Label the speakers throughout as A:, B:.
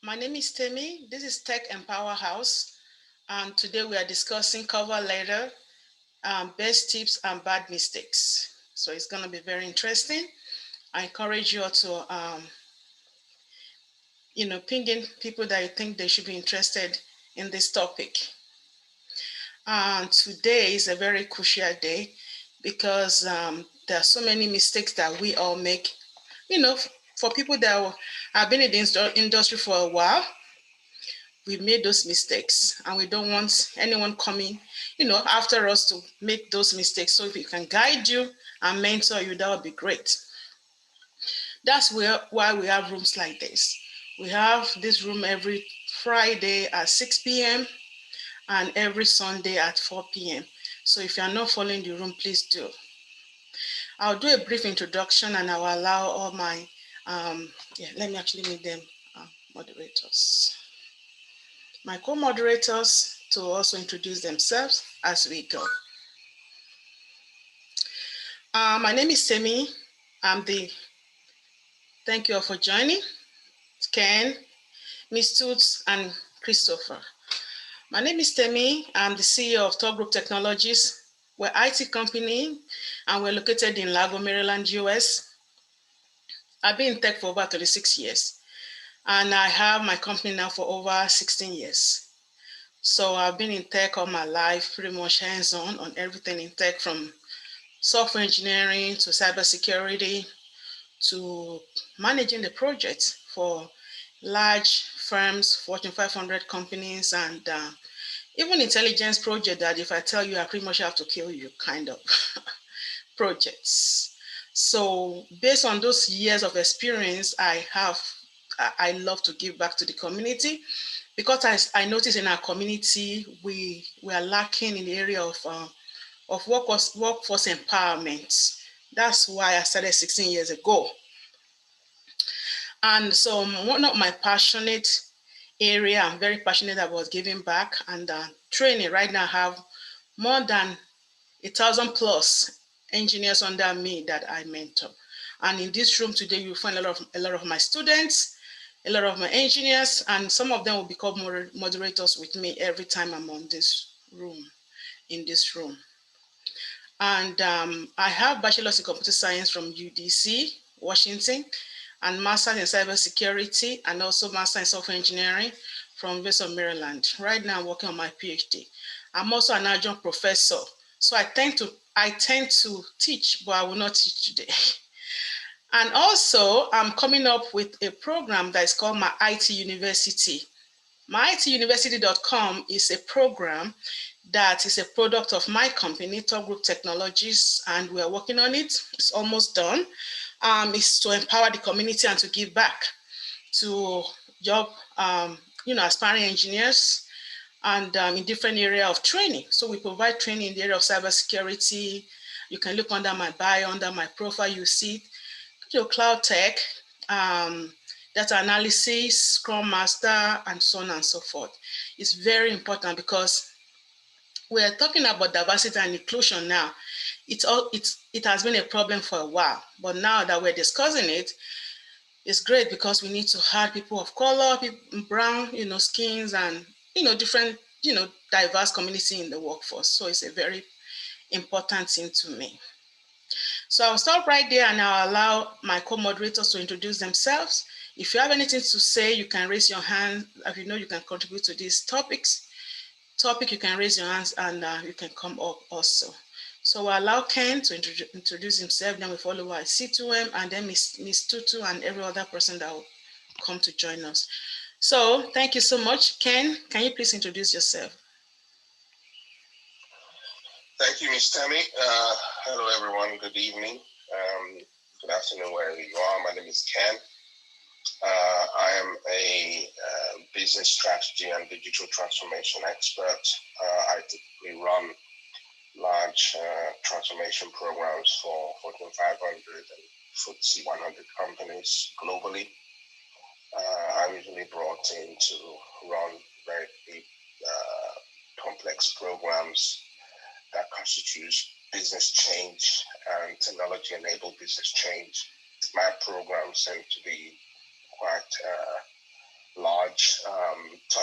A: My name is Temi. This is Tech and Powerhouse, and today we are discussing cover letter, best tips and bad mistakes. So it's going to be very interesting. I encourage you all to, ping in people that you think they should be interested in this topic. And today is a very crucial day because there are so many mistakes that we all make. You know, for people that have been in the industry for a while, we've made those mistakes and we don't want anyone coming, after us to make those mistakes. So if we can guide you and mentor you, that would be great. That's why we have rooms like this. We have this room every Friday at 6 p.m. and every Sunday at 4 p.m. So if you are not following the room, please do. I'll do a brief introduction and I'll allow all my, let me actually make them moderators. My co-moderators to also introduce themselves as we go. My name is Temi. Thank you all for joining. Ken, Miss Toots, and Christopher. My name is Temi. I'm the CEO of Top Group Technologies. We're an IT company and we're located in Lago, Maryland, US. I've been in tech for over 36 years and I have my company now for over 16 years. So I've been in tech all my life, pretty much hands-on on everything in tech, from software engineering to cybersecurity to managing the projects for large firms, Fortune 500 companies, and even intelligence project that if I tell you, I pretty much have to kill you kind of projects. So based on those years of experience I love to give back to the community, because I notice in our community, we are lacking in the area of workforce empowerment. That's why I started 16 years ago. And so one of my passionate area, I'm very passionate about giving back and training. Right now I have more than 1,000 plus engineers under me that I mentor. And in this room today, you'll find a lot of my students, a lot of my engineers, and some of them will become moderators with me every time I'm in this room. And I have bachelor's in computer science from UDC, Washington, and master's in cybersecurity, and also master in software engineering from University of Maryland. Right now, I'm working on my PhD. I'm also an adjunct professor, so I tend to teach, but I will not teach today. And also, I'm coming up with a program that is called My IT University. MyITUniversity.com is a program that is a product of my company, Top Group Technologies, and we are working on it. It's almost done. It's to empower the community and to give back to job, aspiring engineers and in different area of training. So we provide training in the area of cybersecurity. You can look under my bio, under my profile, you see cloud tech, data analysis, Scrum Master, and so on and so forth. It's very important because we're talking about diversity and inclusion now. It has been a problem for a while, but now that we're discussing it, it's great because we need to have people of color, people, brown, skins, and different, diverse community in the workforce. So it's a very important thing to me. So I'll stop right there and I'll allow my co-moderators to introduce themselves. If you have anything to say, you can raise your hand. If you know you can contribute to these topics, you can raise your hands and you can come up also. So we'll allow Ken to introduce himself, then we follow by C2M and then Miss Tutu and every other person that will come to join us. So thank you so much. Ken, can you please introduce yourself?
B: Thank you, Ms. Temi. Hello, everyone. Good evening. Good afternoon, wherever you are. My name is Ken. I am a business strategy and digital transformation expert. I typically run large transformation programs for Fortune 500 and FTSE 100 companies globally. I'm usually brought in to run very big, complex programs that constitutes business change and technology-enabled business change. My programs tend to be quite large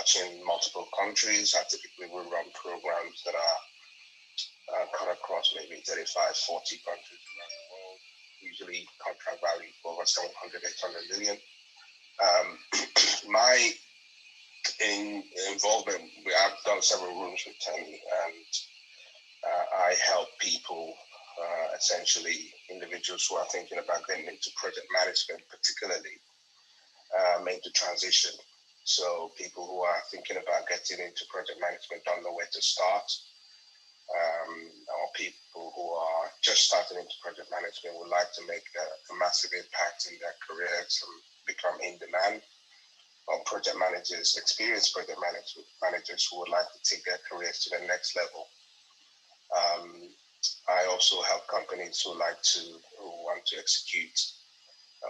B: touching multiple countries. I typically will run programs that are cut across maybe 35, 40 countries around the world, usually contract value for over 700, 800 million. My involvement, I've done several rooms with Temi, and I help people, essentially individuals who are thinking about getting into project management, particularly make the transition. So people who are thinking about getting into project management don't know where to start, or people who are just starting into project management would like to make a massive impact in their careers and become in demand, or project managers, experienced project managers who would like to take their careers to the next level. I also help companies who want to execute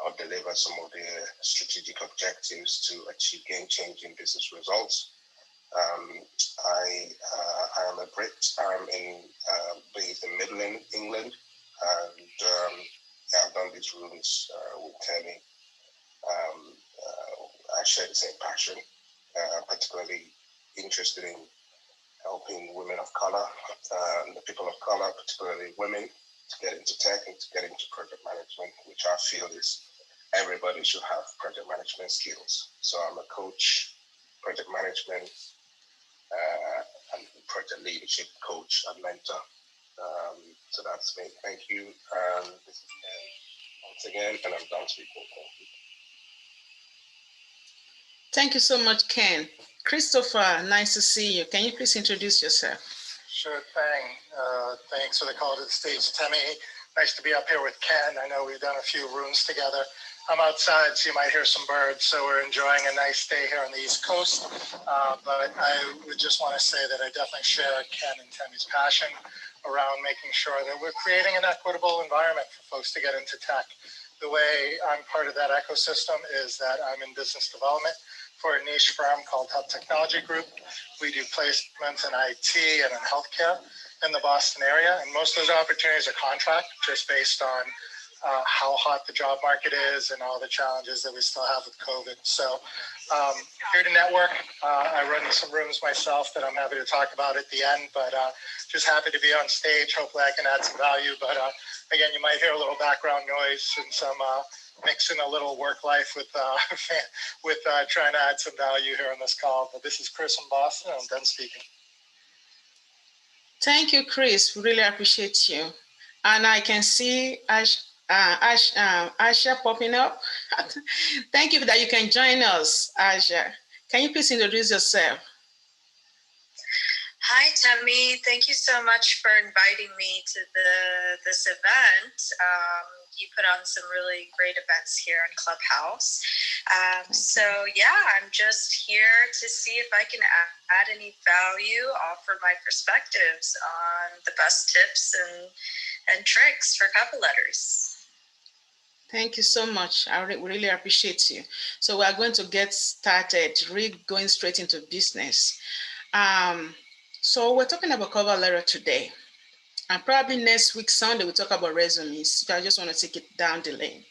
B: or deliver some of their strategic objectives to achieve game-changing business results. I am a Brit. I'm based in Midland, England, and I've done these rooms with Temi. I share the same passion, particularly interested in helping women of color, the people of color, particularly women, to get into tech and to get into project management, which I feel is everybody should have project management skills. So I'm a coach, project management, and project leadership coach and mentor. So that's me. Thank you. This is Ken once again, and I'm done speaking. Thank you.
A: Thank you so much, Ken. Christopher, nice to see you. Can you please introduce yourself?
C: Sure thing. Thanks for the call to the stage, Temi. Nice to be up here with Ken. I know we've done a few rooms together. I'm outside, so you might hear some birds, so we're enjoying a nice day here on the East Coast. But I would just want to say that I definitely share Ken and Temi's passion around making sure that we're creating an equitable environment for folks to get into tech. The way I'm part of that ecosystem is that I'm in business development for a niche firm called Hub Technology Group. We do placements in IT and in healthcare in the Boston area, and most of those opportunities are contract, just based on how hot the job market is and all the challenges that we still have with COVID. So here to network. I run some rooms myself that I'm happy to talk about at the end, but just happy to be on stage. Hopefully I can add some value, but again, you might hear a little background noise and some mixing a little work life with trying to add some value here on this call. But this is Chris in Boston, and I'm done speaking.
A: Thank you, Chris. Really appreciate you. And I can see Asha popping up. Thank you that you can join us, Asha. Can you please introduce yourself?
D: Hi, Temi. Thank you so much for inviting me to this event. You put on some really great events here in Clubhouse. So yeah, I'm just here to see if I can add any value, offer my perspectives on the best tips and tricks for cover letters.
A: Thank you so much. I really appreciate you. So we are going to get started, really going straight into business. So we're talking about cover letter today. And probably next week, Sunday, we'll talk about resumes. So I just want to take it down the lane.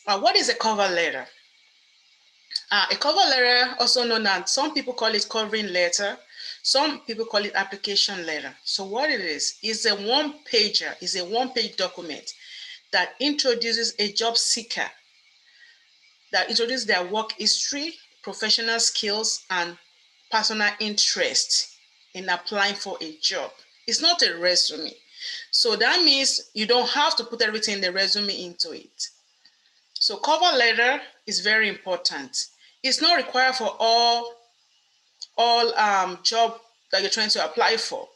A: What is a cover letter? A cover letter, also known as, some people call it covering letter. Some people call it application letter. So what it is a one-pager, is a one-page document that introduces a job seeker, that introduces their work history, professional skills, and personal interest in applying for a job. It's not a resume. So that means you don't have to put everything in the resume into it. So cover letter is very important. It's not required for all job that you're trying to apply for,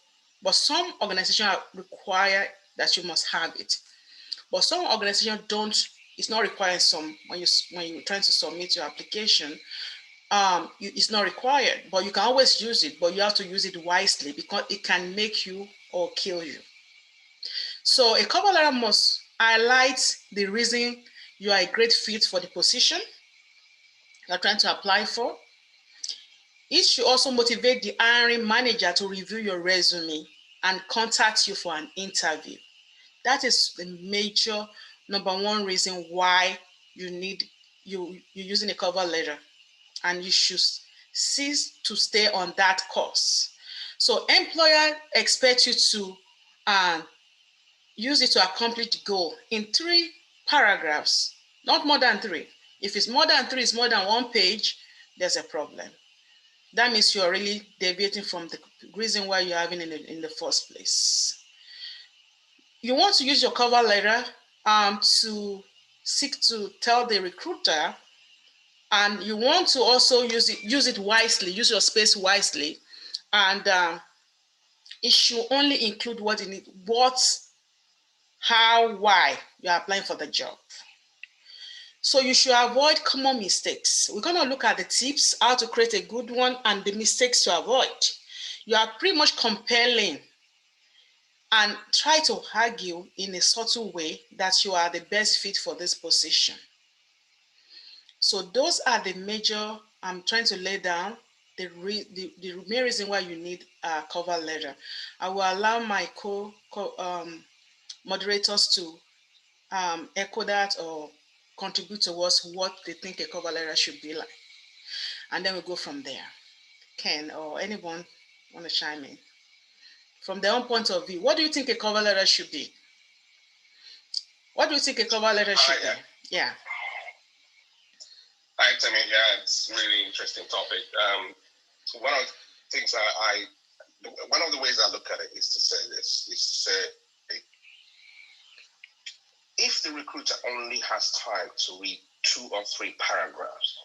A: but some organizations require that you must have it. But some organizations don't. It's not required. Some when you're trying to submit your application, it's not required. But you can always use it. But you have to use it wisely, because it can make you or kill you. So a cover letter must highlight the reason you are a great fit for the position you're trying to apply for. It should also motivate the hiring manager to review your resume and contact you for an interview. That is the major number one reason why you're using a cover letter, and you should cease to stay on that course. So employer expects you to use it to accomplish the goal in 3 paragraphs, not more than 3. If it's more than 3, it's more than 1 page, there's a problem. That means you're really deviating from the reason why you're having it in the first place. You want to use your cover letter to seek to tell the recruiter, and you want to also use it wisely, use your space wisely, and it should only include what you need, what, how, why you are applying for the job. So you should avoid common mistakes. We're going to look at the tips, how to create a good one, and the mistakes to avoid. You are pretty much compelling and try to argue in a subtle way that you are the best fit for this position. So those are the major, I'm trying to lay down the main reason why you need a cover letter. I will allow my moderators to echo that or contribute towards what they think a cover letter should be like. And then we'll go from there. Ken or anyone want to chime in? From their own point of view, what do you think a cover letter should be? What do you think a cover letter should be? Yeah.
B: Hi, Temi. Yeah, it's a really interesting topic. One of the things one of the ways I look at it is to say this, is to say, if the recruiter only has time to read 2 or 3 paragraphs,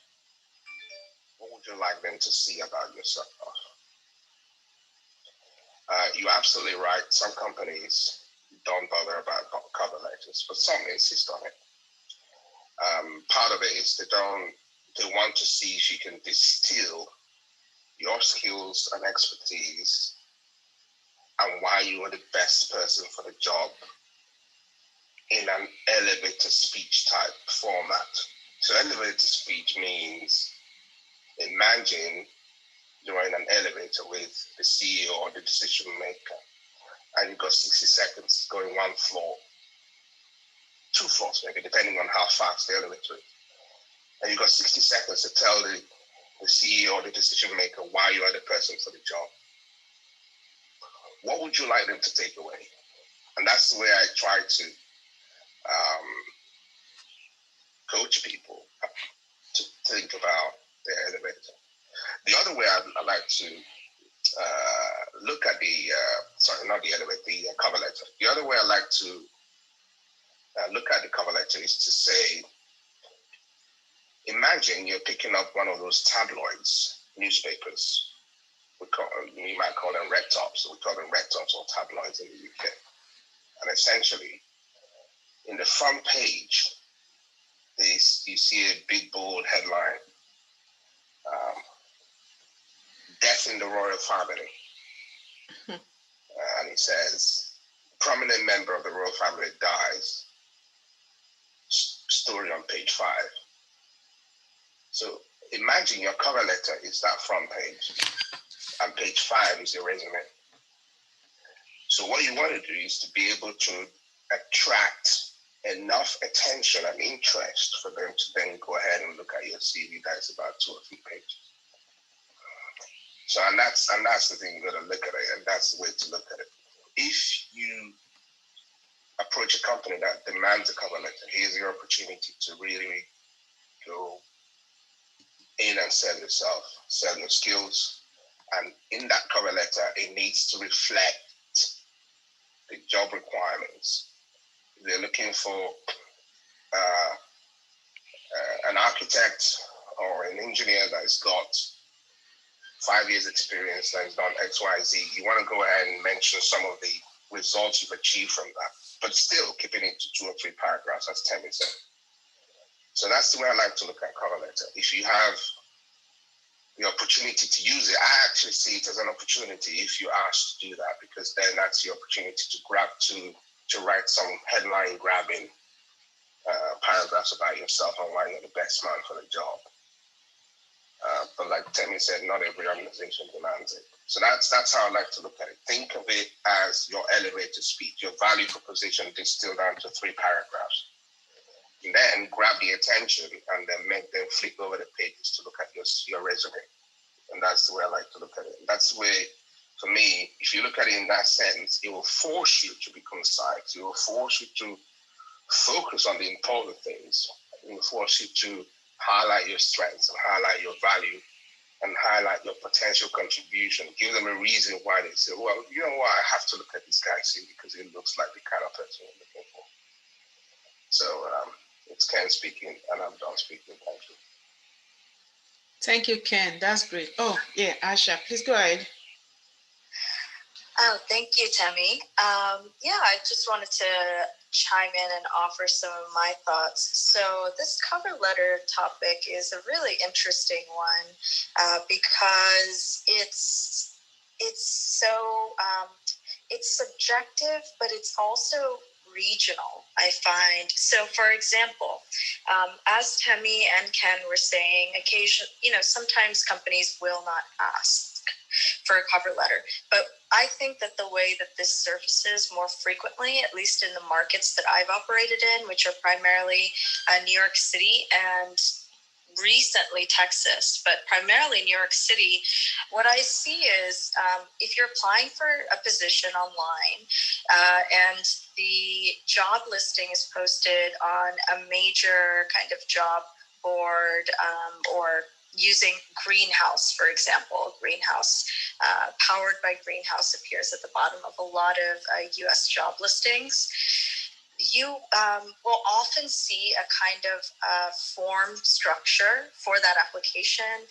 B: what would you like them to see about yourself? You're absolutely right. Some companies don't bother about cover letters, but some insist on it. Part of it is they want to see if you can distill your skills and expertise and why you are the best person for the job in an elevator speech type format. So elevator speech means, imagine you're in an elevator with the CEO or the decision maker, and you've got 60 seconds going 1 floor, 2 floors maybe, depending on how fast the elevator is. And you've got 60 seconds to tell the CEO or the decision maker why you are the person for the job. What would you like them to take away? And that's the way I try to coach people to think about their elevator. The other way I like to look at not the elevator, the cover letter. The other way I like to look at the cover letter is to say, imagine you're picking up one of those tabloids, newspapers. We might call them red tops. We call them red tops or tabloids in the UK. And essentially, in the front page, you see a big bold headline, death in the royal family. And it says, prominent member of the royal family dies. Story on page 5. So imagine your cover letter is that front page, and page 5 is your resume. So what you want to do is to be able to attract enough attention and interest for them to then go ahead and look at your CV that's about 2 or 3 pages. So and that's the thing, you got to look at it, and that's the way to look at it. If you approach a company that demands a cover letter, here's your opportunity to really go in and sell yourself, sell your skills. And in that cover letter, it needs to reflect the job requirements. If they're looking for an architect or an engineer that's got 5 years experience, that's done X, Y, Z, you want to go ahead and mention some of the results you've achieved from that, but still keeping it to 2 or 3 paragraphs, as Temi said. So that's the way I like to look at cover letter. If you have the opportunity to use it, I actually see it as an opportunity if you ask to do that, because then that's the opportunity to write some headline grabbing paragraphs about yourself and why you're the best man for the job. But like Temi said, not every organization demands it. So that's how I like to look at it. Think of it as your elevator speech, your value proposition distilled down to 3 paragraphs. And then grab the attention and then make them flip over the pages to look at your resume. And that's the way I like to look at it. That's the way, for me, if you look at it in that sense, it will force you to be concise. It will force you to focus on the important things. It will force you to highlight your strengths and highlight your value and highlight your potential contribution. Give them a reason why they say, well, you know what, I have to look at this guy, see, because it looks like the kind of person we're looking for. So it's Ken speaking, and I'm done speaking. Thank you.
A: Thank you, Ken. That's great. Oh, yeah, Asha, please go ahead.
D: Oh, thank you, Temi. Yeah, I just wanted to chime in and offer some of my thoughts. So this cover letter topic is a really interesting one because it's so it's subjective, but it's also regional, I find. So, for example, as Temi and Ken were saying, sometimes companies will not ask for a cover letter, but I think that the way that this surfaces more frequently, at least in the markets that I've operated in, which are primarily New York City and recently Texas, but primarily New York City, what I see is if you're applying for a position online and the job listing is posted on a major kind of job board or using Greenhouse, for example. Greenhouse, powered by Greenhouse, appears at the bottom of a lot of U.S. job listings. You will often see a kind of form structure for that application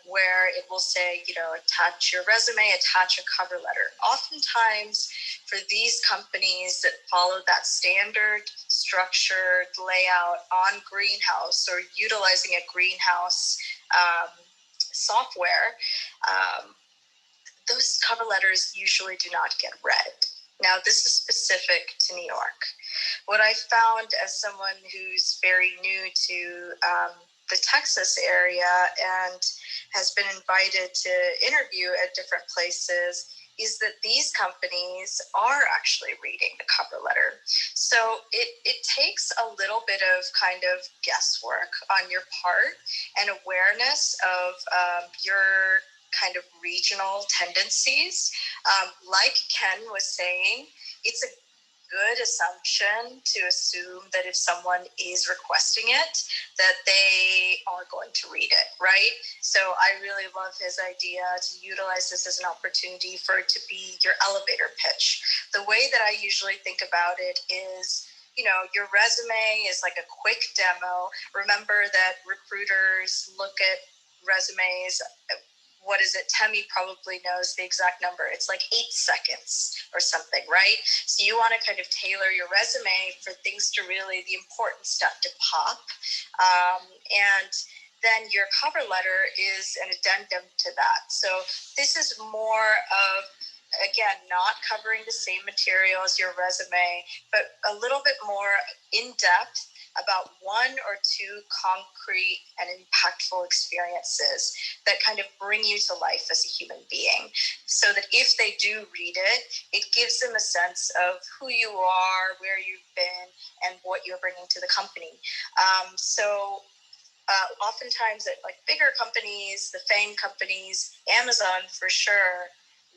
D: where it will say, attach your resume, attach a cover letter. Oftentimes, for these companies that follow that standard structured layout on Greenhouse or utilizing a Greenhouse software, those cover letters usually do not get read. Now, this is specific to New York. What I found as someone who's very new to the Texas area and has been invited to interview at different places is that these companies are actually reading the cover letter. So it takes a little bit of kind of guesswork on your part and awareness of your kind of regional tendencies. Like Ken was saying, it's a good assumption to assume that if someone is requesting it, that they are going to read it, right? So I really love his idea to utilize this as an opportunity for it to be your elevator pitch. The way that I usually think about it is, your resume is like a quick demo. Remember that recruiters look at resumes. What is it? Temi probably knows the exact number. It's like 8 seconds or something, right? So you want to kind of tailor your resume for things to really, the important stuff to pop. And then your cover letter is an addendum to that. So this is more of, again, not covering the same material as your resume, but a little bit more in depth about one or two concrete and impactful experiences that kind of bring you to life as a human being, so that if they do read it, it gives them a sense of who you are, where you've been, and what you're bringing to the company. Oftentimes at like bigger companies, the FANG companies, Amazon for sure,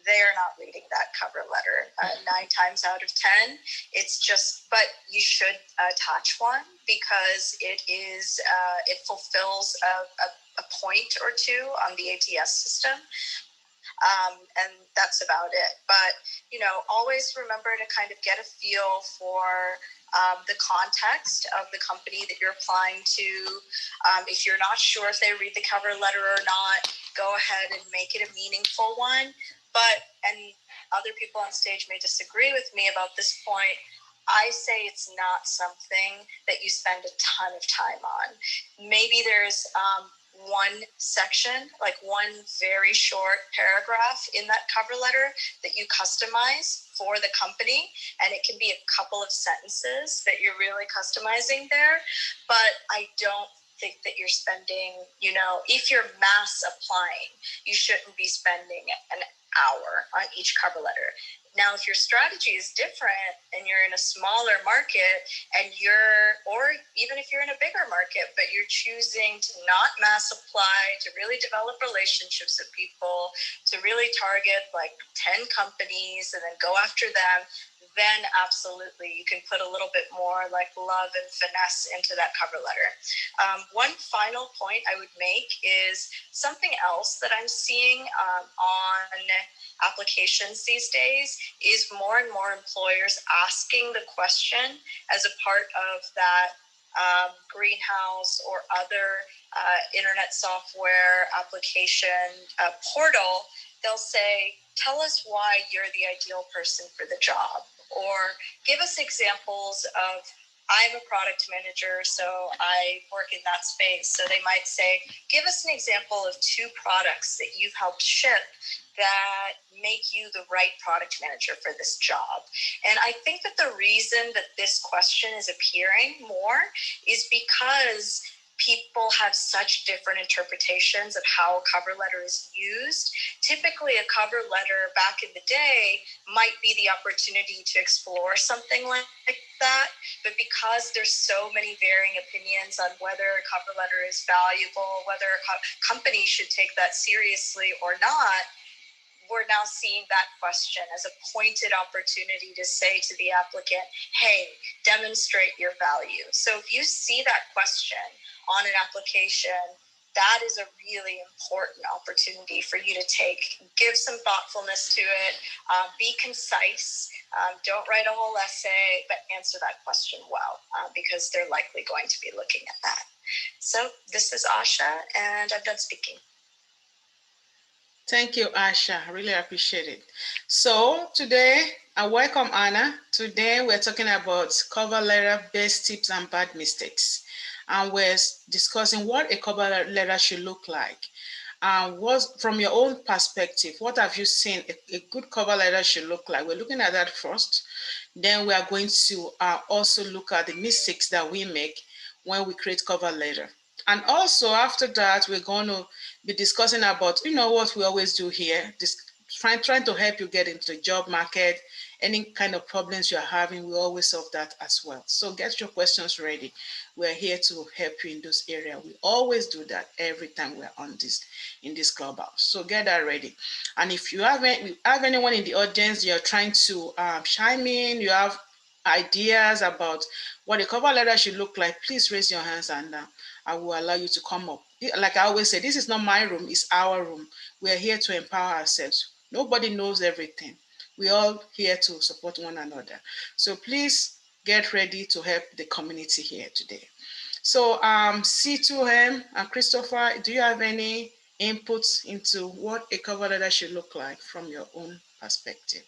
D: they're not reading that cover letter 9 times out of 10. It's just, but you should attach one because it is, it fulfills a point or two on the ATS system. And that's about it. But, always remember to kind of get a feel for the context of the company that you're applying to. If you're not sure if they read the cover letter or not, go ahead and make it a meaningful one. And other people on stage may disagree with me about this point, I say it's not something that you spend a ton of time on. Maybe there's one section, like one very short paragraph in that cover letter that you customize for the company, and it can be a couple of sentences that you're really customizing there. But I don't think that you're spending, if you're mass applying, you shouldn't be spending an hour on each cover letter. Now, if your strategy is different and you're in a smaller market or even if you're in a bigger market, but you're choosing to not mass apply, to really develop relationships with people, to really target like 10 companies and then go after them, then absolutely you can put a little bit more like love and finesse into that cover letter. One final point I would make is something else that I'm seeing on applications these days is more and more employers asking the question as a part of that greenhouse or other internet software application portal. They'll say, tell us why you're the ideal person for the job, or give us examples of, I'm a product manager, so I work in that space. So they might say, give us an example of 2 products that you've helped ship that make you the right product manager for this job. And I think that the reason that this question is appearing more is because people have such different interpretations of how a cover letter is used. Typically, a cover letter back in the day might be the opportunity to explore something like that. But because there's so many varying opinions on whether a cover letter is valuable, whether a company should take that seriously or not, we're now seeing that question as a pointed opportunity to say to the applicant, hey, demonstrate your value. So if you see that question on an application, that is a really important opportunity for you to take. Give some thoughtfulness to it, be concise, don't write a whole essay, but answer that question well, because they're likely going to be looking at that. So this is Asha, and I'm done speaking.
A: Thank you, Asha. I really appreciate it. So today, I welcome Anna. Today, we're talking about cover letter best tips and bad mistakes. And we're discussing what a cover letter should look like. From your own perspective, what have you seen a good cover letter should look like? We're looking at that first. Then we are going to also look at the mistakes that we make when we create cover letter. And also after that, we're going to be discussing about, what we always do here, trying to help you get into the job market. Any kind of problems you're having, we always solve that as well. So get your questions ready. We're here to help you in those areas. We always do that every time we're on in this Clubhouse. So get that ready. And if you have anyone in the audience, you're trying to chime in, you have ideas about what a cover letter should look like, please raise your hands and I will allow you to come up. Like I always say, this is not my room, it's our room. We're here to empower ourselves. Nobody knows everything. We're all here to support one another. So please get ready to help the community here today. So C2M and Christopher, do you have any inputs into what a cover letter should look like from your own perspective?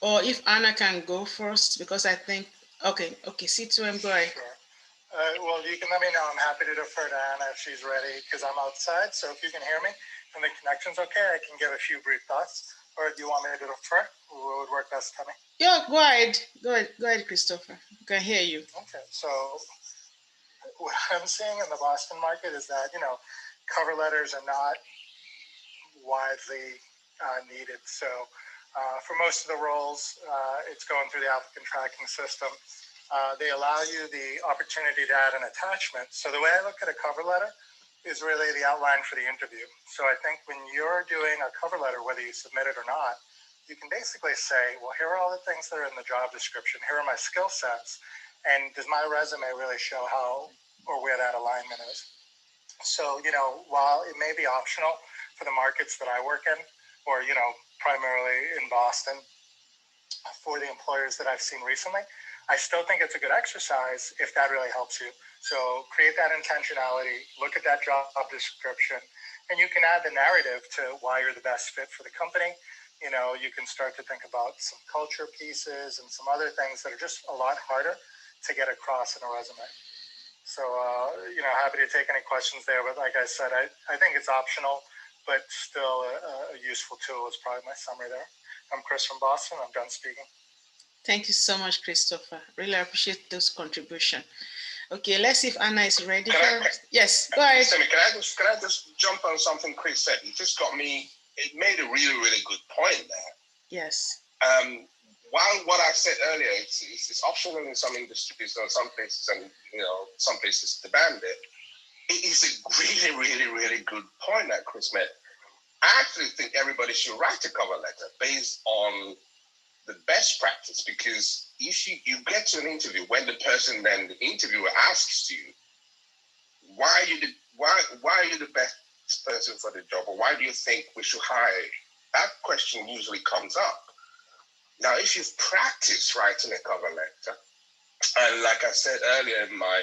A: Or if Anna can go first, because I think, okay, C2M, go ahead.
C: Sure. Well, you can let me know. I'm happy to defer to Anna if she's ready, because I'm outside. So if you can hear me and the connection's okay, I can give a few brief thoughts. Or do you want me to defer? What would work best, Temi?
A: Yeah, go ahead. Go ahead, Christopher. I can hear you.
C: Okay. So what I'm seeing in the Boston market is that, cover letters are not widely needed. So for most of the roles, it's going through the applicant tracking system. They allow you the opportunity to add an attachment. So the way I look at a cover letter is really the outline for the interview. So I think when you're doing a cover letter, whether you submit it or not, you can basically say, well, here are all the things that are in the job description. Here are my skill sets. And does my resume really show how or where that alignment is? So, while it may be optional for the markets that I work in, or, primarily in Boston, for the employers that I've seen recently, I still think it's a good exercise if that really helps you. So create that intentionality, look at that job description, and you can add the narrative to why you're the best fit for the company. You can start to think about some culture pieces and some other things that are just a lot harder to get across in a resume. So, happy to take any questions there. But like I said, I think it's optional, but still a useful tool is probably my summary there. I'm Chris from Boston. I'm done speaking.
A: Thank you so much, Christopher. Really appreciate those contributions. Okay, let's see if Anna is ready. Yes, go ahead.
B: Temi, can I just jump on something Chris said? It just got me it made a really, really good point there.
A: Yes.
B: While what I said earlier, it's optional in some industries or some places, and some places demand it. It is a really, really, really good point that Chris made. I actually think everybody should write a cover letter based on the best practice, because if you get to an interview, when the interviewer asks you, why are you the best person for the job, or why do you think we should hire you? That question usually comes up. Now, if you've practiced writing a cover letter, and like I said earlier in my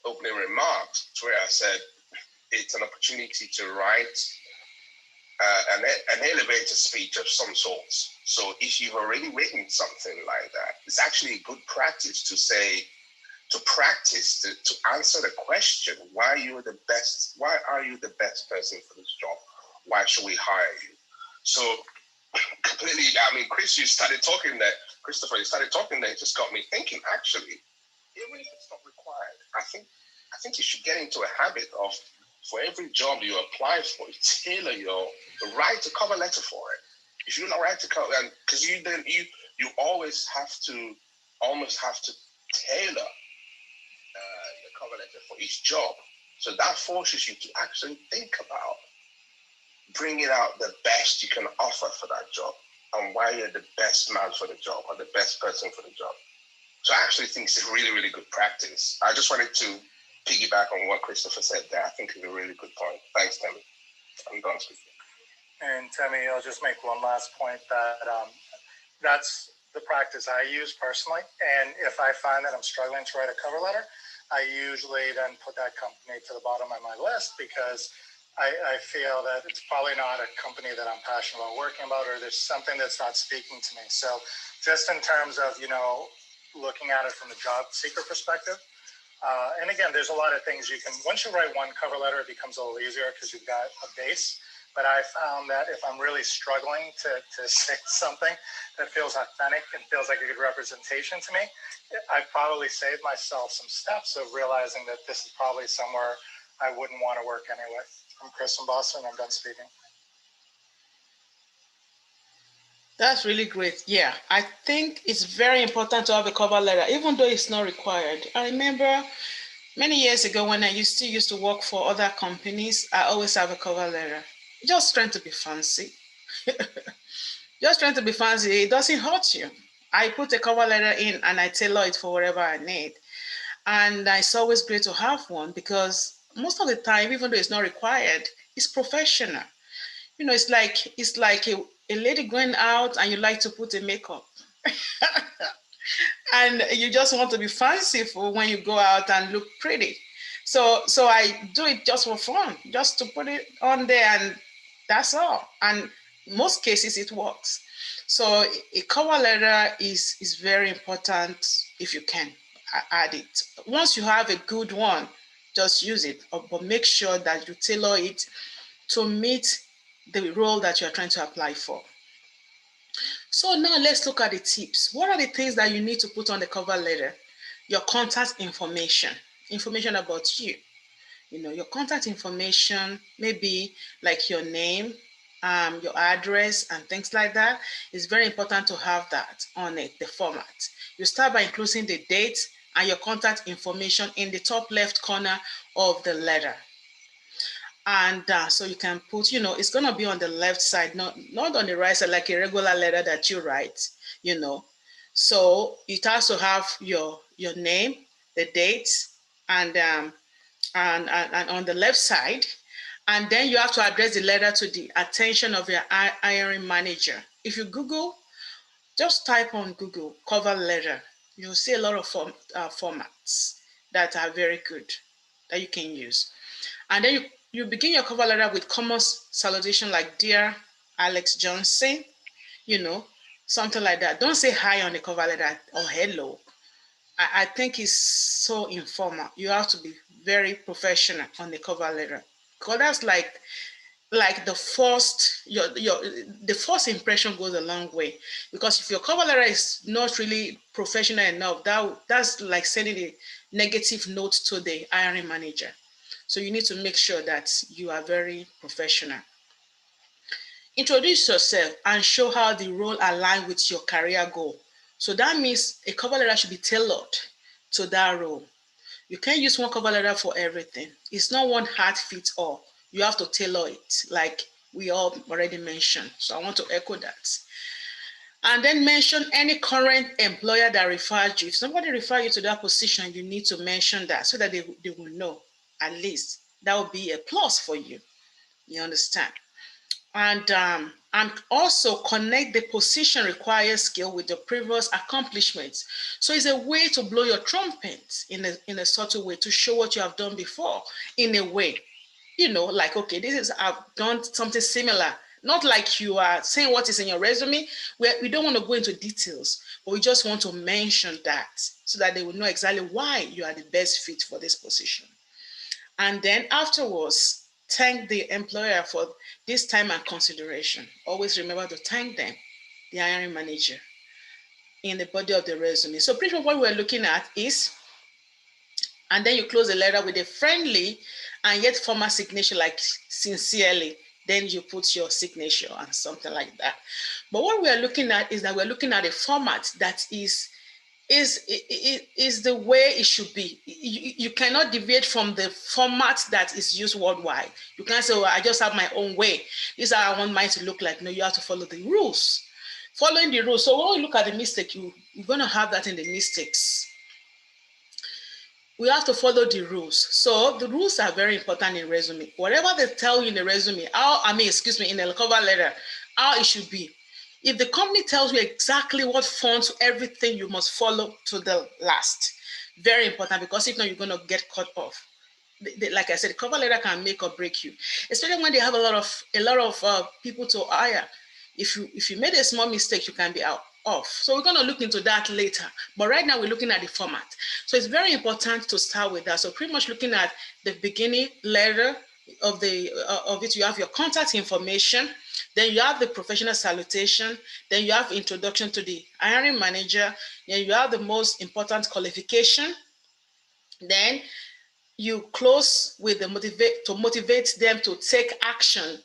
B: opening remarks, where I said it's an opportunity to write an elevator speech of some sort. So if you've already written something like that, it's actually a good practice to answer the question, why are you the best person for this job? Why should we hire you? So completely, Chris, you started talking there. Christopher, you started talking there. It just got me thinking, actually, even if it's not required, I think you should get into a habit of, for every job you apply for, write a cover letter for it. If you don't write a cover, because you almost have to tailor the cover letter for each job. So that forces you to actually think about bringing out the best you can offer for that job, and why you're the best man for the job or the best person for the job. So I actually think it's a really, really good practice. I just wanted to piggyback on what Christopher said there. I think it's a really good point. Thanks, Temi. I'm done speaking.
C: And Temi, I'll just make one last point that that's the practice I use personally. And if I find that I'm struggling to write a cover letter, I usually then put that company to the bottom of my list, because I feel that it's probably not a company that I'm passionate about working about, or there's something that's not speaking to me. So just in terms of, looking at it from the job seeker perspective, and again, there's a lot of things you can, once you write one cover letter, it becomes a little easier because you've got a base. But I found that if I'm really struggling to say something that feels authentic and feels like a good representation to me, I probably saved myself some steps of realizing that this is probably somewhere I wouldn't want to work anyway. I'm Chris from Boston. I'm done speaking.
A: That's really great. Yeah, I think it's very important to have a cover letter, even though it's not required. I remember many years ago when I used to work for other companies, I always have a cover letter. Just trying to be fancy. Just trying to be fancy. It doesn't hurt you. I put a cover letter in and I tailor it for whatever I need. And it's always great to have one, because most of the time, even though it's not required, it's professional. It's like a lady going out and you like to put a makeup. And you just want to be fancy for when you go out and look pretty. So I do it just for fun, just to put it on there, and that's all. And most cases it works. So a cover letter is very important. If you can add it, once you have a good one, just use it, but make sure that you tailor it to meet the role that you're trying to apply for. So now let's look at the tips. What are the things that you need to put on the cover letter? Your contact information about you. Your contact information, maybe like your name, your address, and things like that. It's very important to have that on it, the format. You start by including the date and your contact information in the top left corner of the letter. And so you can put, it's going to be on the left side, not on the right side, like a regular letter that you write, So it has to have your name, the date, and on the left side. And then you have to address the letter to the attention of your hiring manager. If you Google, just type on Google cover letter, you'll see a lot of formats that are very good that you can use. And then you begin your cover letter with common salutation like "Dear Alex Johnson," something like that. Don't say hi on the cover letter or hello. I think it's so informal. You have to be very professional on the cover letter, because that's like the first impression goes a long way. Because if your cover letter is not really professional enough, that's like sending a negative note to the hiring manager. So you need to make sure that you are very professional. Introduce yourself and show how the role aligns with your career goal. So that means a cover letter should be tailored to that role. You can't use one cover letter for everything. It's not one hat fits all. You have to tailor it, like we all already mentioned. So I want to echo that. And then mention any current employer that referred you. If somebody referred you to that position, you need to mention that so that they will know at least. That would be a plus for you. You understand? And also connect the position required skill with your previous accomplishments. So it's a way to blow your trumpet in a subtle way to show what you have done before in a way, like, okay, I've done something similar. Not like you are saying what is in your resume. We don't want to go into details, but we just want to mention that so that they will know exactly why you are the best fit for this position. And then afterwards, thank the employer for this time and consideration. Always remember to thank them, the hiring manager, in the body of the resume. So pretty much what we're looking at is, and then you close the letter with a friendly and yet formal signature, like sincerely. Then you put your signature and something like that. But what we are looking at is that we're looking at a format that is the way it should be. You cannot deviate from the format that is used worldwide. You can't say, well, I just have my own way. This is how I want mine to look like. No, you have to follow the rules. Following the rules. So when we look at the mistake, you're going to have that in the mistakes. We have to follow the rules. So the rules are very important in resume. Whatever they tell you in the resume, in the cover letter, how it should be. If the company tells you exactly what font, everything, you must follow to the last. Very important, because if not, you're going to get cut off. Like I said, the cover letter can make or break you, especially when they have a lot of people to hire. If you made a small mistake, you can be off. So we're going to look into that later. But right now we're looking at the format. So it's very important to start with that. So pretty much looking at the beginning letter of it, you have your contact information, then you have the professional salutation, then you have introduction to the hiring manager, then you have the most important qualification, then you close with the motivate them to take action,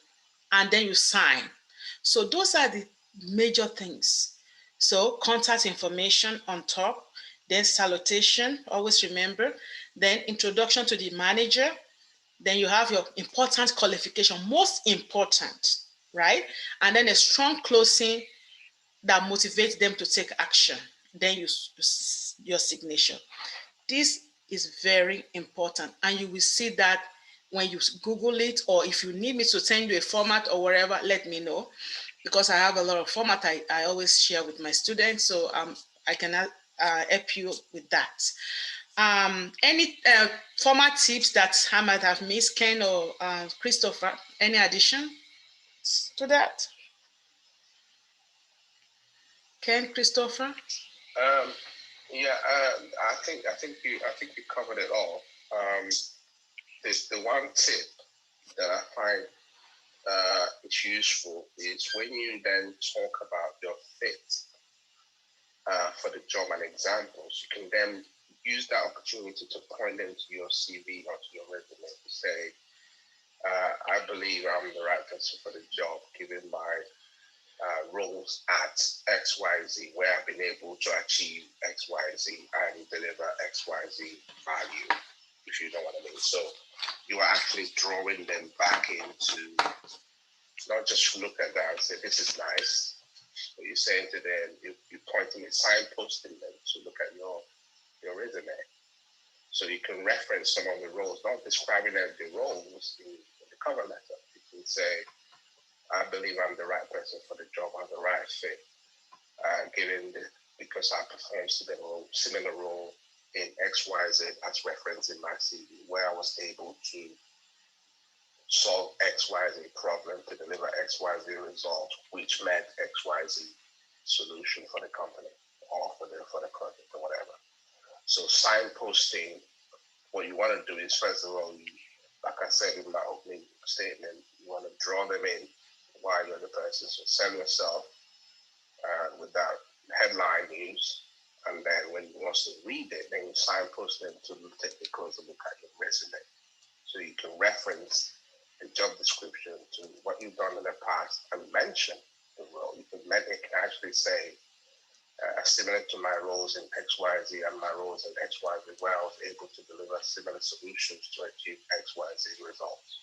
A: and then you sign. So those are the major things. So contact information on top, then salutation, always remember, then introduction to the manager, then you have your important qualification, most important, right? And then a strong closing that motivates them to take action. Then your signature. This is very important, and you will see that when you Google it, or if you need me to send you a format or whatever, let me know, because I have a lot of format I always share with my students, so I can help you with that. Any format tips that I might have missed, Ken or Christopher? Any addition to that? Ken, Christopher?
B: Yeah, I think you covered it all. The one tip that I find it's useful is when you then talk about your fit for the job and examples, you can then use that opportunity to point them to your CV or to your resume to say, I believe I'm the right person for the job, given my roles at XYZ, where I've been able to achieve XYZ and deliver XYZ value, if you know what I mean. So you are actually drawing them back into, not just look at that and say, this is nice, but you're saying to them, you're pointing and signposting them to look at your resume. So you can reference some of the roles, not describing them the roles in the cover letter. You can say, I believe I'm the right person for the job, I'm the right fit, because I performed similar role in XYZ as referenced in my CV, where I was able to solve XYZ problem to deliver XYZ result, which meant XYZ solution for the company or for the project or whatever. So signposting, what you want to do is, first of all, like I said in my opening statement, you want to draw them in while you're the person. So sell yourself with that headline news, and then when you want to read it, then you signpost them to take a closer look at your resume. So you can reference the job description to what what you've done in the past and mention the role. You can actually say, similar to my roles in XYZ and my roles in XYZ, where I was able to deliver similar solutions to achieve XYZ results.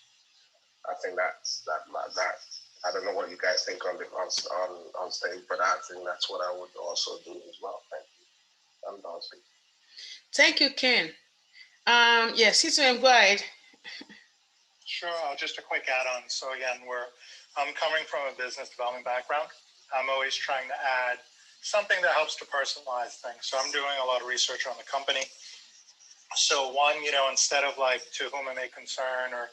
B: I think that. I don't know what you guys think on stage, but I think that's what I would also do as well. Thank you. I'm done speaking.
A: Thank you, Ken. Yes, Citizen, go ahead.
C: Sure, just a quick add-on. So again, I'm coming from a business development background. I'm always trying to add something that helps to personalize things. So I'm doing a lot of research on the company. So one, instead of like to whom it may concern or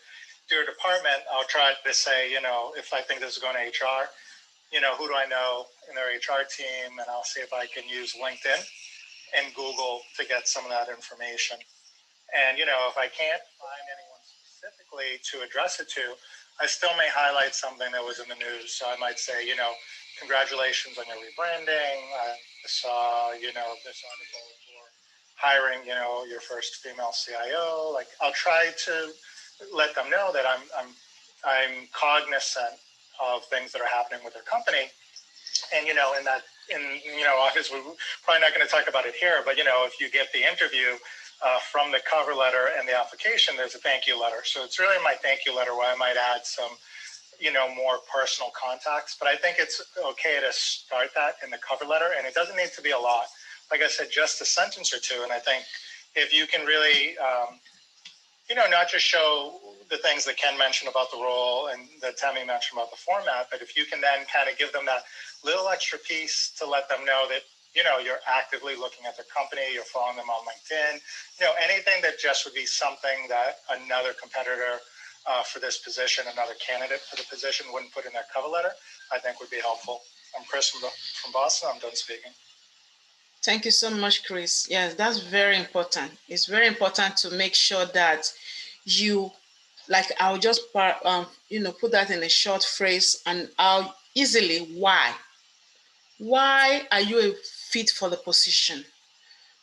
C: to your department, I'll try to say, if I think this is going to HR, who do I know in their HR team? And I'll see if I can use LinkedIn and Google to get some of that information. And, if I can't find anyone specifically to address it to, I still may highlight something that was in the news. So I might say, congratulations on your rebranding. I saw, this article for hiring, your first female CIO. Like, I'll try to let them know that I'm cognizant of things that are happening with their company. And, obviously we're probably not going to talk about it here, but, if you get the interview from the cover letter and the application, there's a thank you letter. So it's really my thank you letter where I might add some, more personal contacts. But I think it's okay to start that in the cover letter, and it doesn't need to be a lot. Like I said, just a sentence or two. And I think if you can really, not just show the things that Ken mentioned about the role and that Temi mentioned about the format, but if you can then kind of give them that little extra piece to let them know that, you're actively looking at the company, you're following them on LinkedIn, anything that just would be something that another competitor for this position, another candidate for the position wouldn't put in their cover letter, I think would be helpful. I'm Chris from Boston. I'm done speaking.
A: Thank you so much, Chris. Yes, that's very important. It's very important to make sure that you, like, I'll just put that in a short phrase, and I'll easily why. Why are you a fit for the position?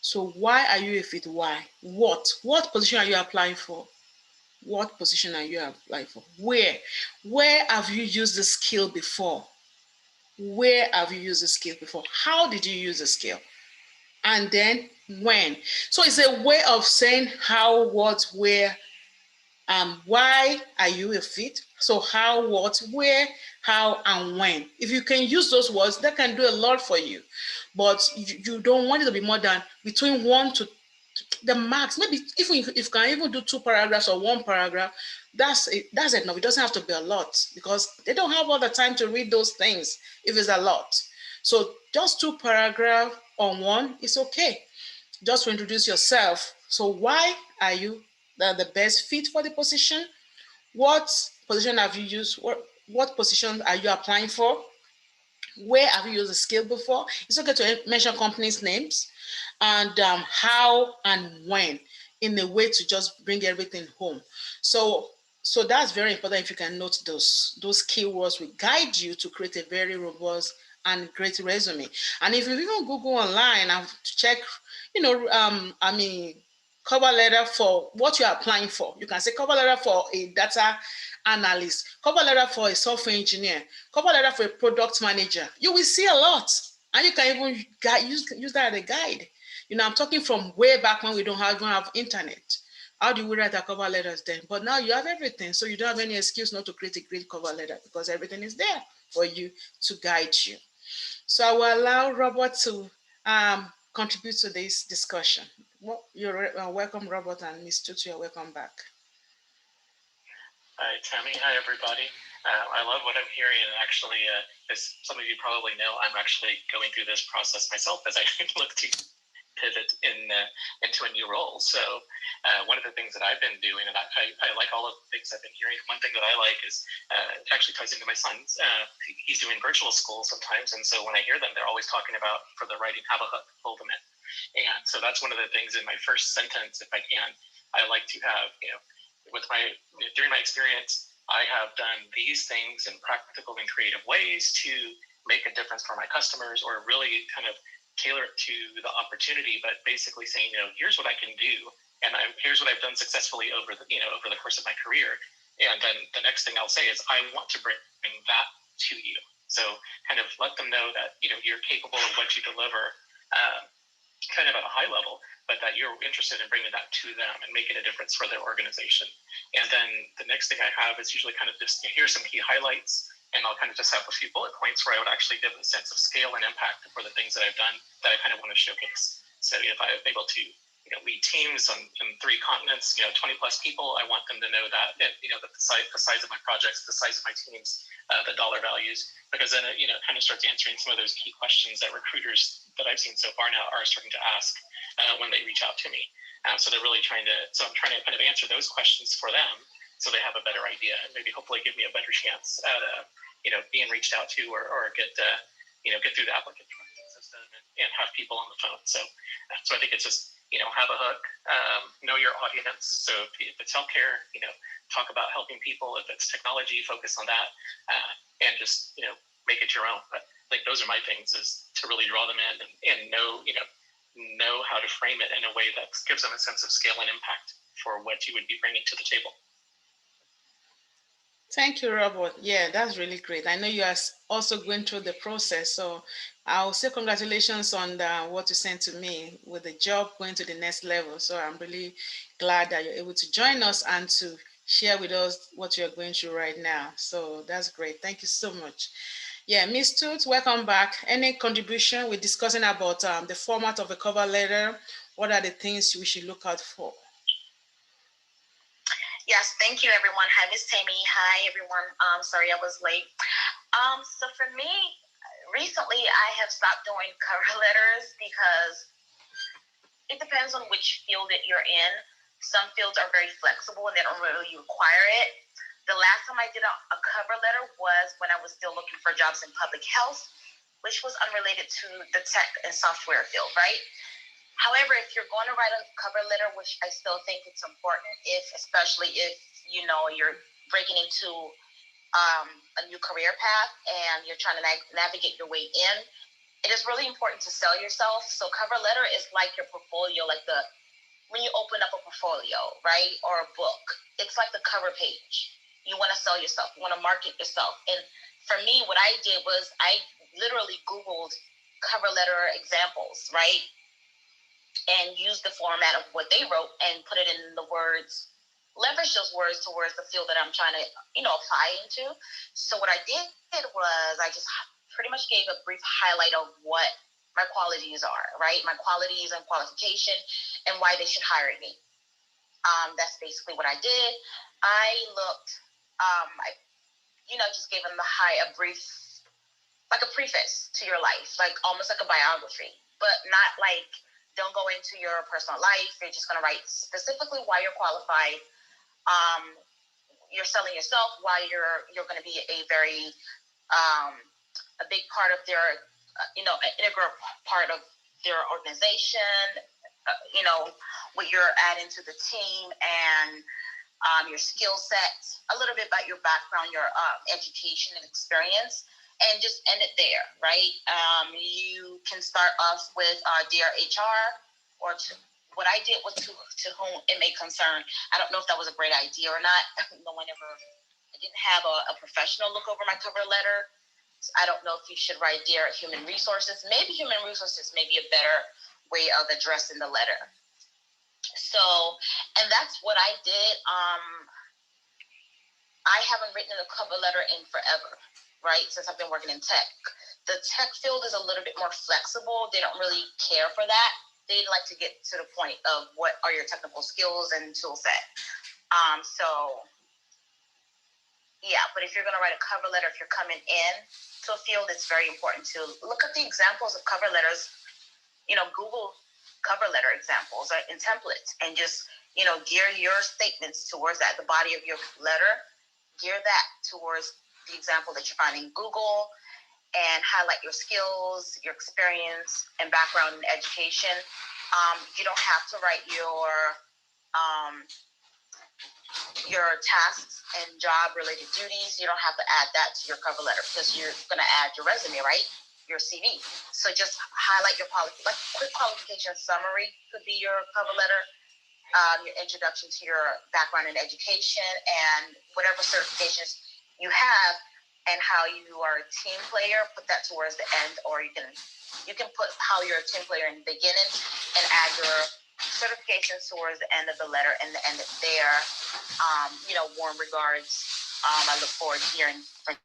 A: So why are you a fit? Why? What position are you applying for? What position are you applying for? Where have you used the skill before? Where have you used the skill before? How did you use the skill? And then when. So it's a way of saying how, what, where, why are you a fit? So how, what, where, how, and when. If you can use those words, that can do a lot for you. But you don't want it to be more than between 1 to the max. Maybe if you can even do 2 paragraphs or 1 paragraph, that's enough. It doesn't have to be a lot because they don't have all the time to read those things if it's a lot. So just 2 paragraphs on 1 is okay. Just to introduce yourself. So why are you the best fit for the position? What position have you used? What position are you applying for? Where have you used the skill before? It's okay to mention companies' names and how and when in a way to just bring everything home. So that's very important. If you can note those keywords will guide you to create a very robust and great resume. And if you even Google online and check, cover letter for what you're applying for. You can say cover letter for a data analyst, cover letter for a software engineer, cover letter for a product manager. You will see a lot. And you can even use that as a guide. I'm talking from way back when we don't have internet. How do we write our cover letters then? But now you have everything. So you don't have any excuse not to create a great cover letter because everything is there for you to guide you. So I will allow Robert to contribute to this discussion. Well, you're welcome, Robert, and Ms. Tutu, you're welcome back.
E: Hi, Temi. Hi, everybody. I love what I'm hearing, and actually, as some of you probably know, I'm actually going through this process myself as I look to pivot into a new role. So one of the things that I've been doing, and I like all of the things I've been hearing, one thing that I like is it actually ties into my son's. He's doing virtual school sometimes, and so when I hear them, they're always talking about, for the writing, have a hook, hold them in. And so that's one of the things in my first sentence, if I can, I like to have, during my experience, I have done these things in practical and creative ways to make a difference for my customers, or really kind of tailor it to the opportunity, but basically saying, here's what I can do, and here's what I've done successfully over the course of my career. And then the next thing I'll say is, I want to bring that to you. So kind of let them know that, you're capable of what you deliver, kind of at a high level, but that you're interested in bringing that to them and making a difference for their organization. And then the next thing I have is usually kind of just, here's some key highlights, and I'll kind of just have a few bullet points where I would actually give a sense of scale and impact for the things that I've done that I kind of want to showcase. So if I'm able to lead teams in 3 continents, 20 plus people, I want them to know that, that the size of my projects, the size of my teams, the dollar values, because then it kind of starts answering some of those key questions that recruiters that I've seen so far now are starting to ask when they reach out to me. So they're really trying to, so I'm trying to kind of answer those questions for them so they have a better idea and maybe hopefully give me a better chance at, being reached out to or get through the applicant tracking system and have people on the phone. So I think it's just, have a hook, know your audience. So if it's healthcare, talk about helping people. If it's technology, focus on that, and just, make it your own. But I think those are my things, is to really draw them in and know how to frame it in a way that gives them a sense of scale and impact for what you would be bringing to the table.
A: Thank you, Robert. Yeah, that's really great. I know you are also going through the process. So I'll say congratulations on what you sent to me with the job going to the next level. So I'm really glad that you're able to join us and to share with us what you're going through right now. So that's great. Thank you so much. Yeah, Ms. Toots, welcome back. Any contribution? We're discussing about the format of a cover letter. What are the things we should look out for?
F: Yes, thank you, everyone. Hi, Miss Temi. Hi, everyone. Sorry I was late. So for me, recently I have stopped doing cover letters because it depends on which field that you're in. Some fields are very flexible and they don't really require it. The last time I did a cover letter was when I was still looking for jobs in public health, which was unrelated to the tech and software field, right? However, if you're going to write a cover letter, which I still think it's important, especially if you're breaking into a new career path and you're trying to navigate your way in, it is really important to sell yourself. So cover letter is like your portfolio, when you open up a portfolio, right, or a book, it's like the cover page. You want to sell yourself, you want to market yourself. And for me, what I did was I literally Googled cover letter examples, right? And use the format of what they wrote and put it in the words, leverage those words towards the field that I'm trying to, apply into. So what I did was I just pretty much gave a brief highlight of what my qualities are, right? My qualities and qualification and why they should hire me. That's basically what I did. I looked, just gave them a brief, like a preface to your life, like almost like a biography, but not like, don't go into your personal life. You're just going to write specifically why you're qualified. You're selling yourself, why you're going to be a very a big part of their an integral part of their organization. What you're adding to the team and your skill set. A little bit about your background, your education and experience. And just end it there, right? You can start off with Dear HR, or what I did was to whom it may concern. I don't know if that was a great idea or not. I didn't have a professional look over my cover letter. So I don't know if you should write Dear Human Resources. Maybe Human Resources may be a better way of addressing the letter. So, and that's what I did. I haven't written a cover letter in forever, right? Since I've been working in tech. The tech field is a little bit more flexible. They don't really care for that. They like to get to the point of what are your technical skills and tool set. But if you're going to write a cover letter, if you're coming in to a field, it's very important to look at the examples of cover letters, Google cover letter examples and templates, and just, gear your statements towards that, the body of your letter. Gear that towards the example that you find in Google, and highlight your skills, your experience, and background in education. You don't have to write your tasks and job-related duties. You don't have to add that to your cover letter because you're going to add your resume, right? Your CV. So just highlight your quick qualification summary could be your cover letter. your introduction to your background in education and whatever certifications you have, and how you are a team player, put that towards the end, or you can put how you're a team player in the beginning and add your certifications towards the end of the letter and end it there. Warm regards. I look forward to hearing from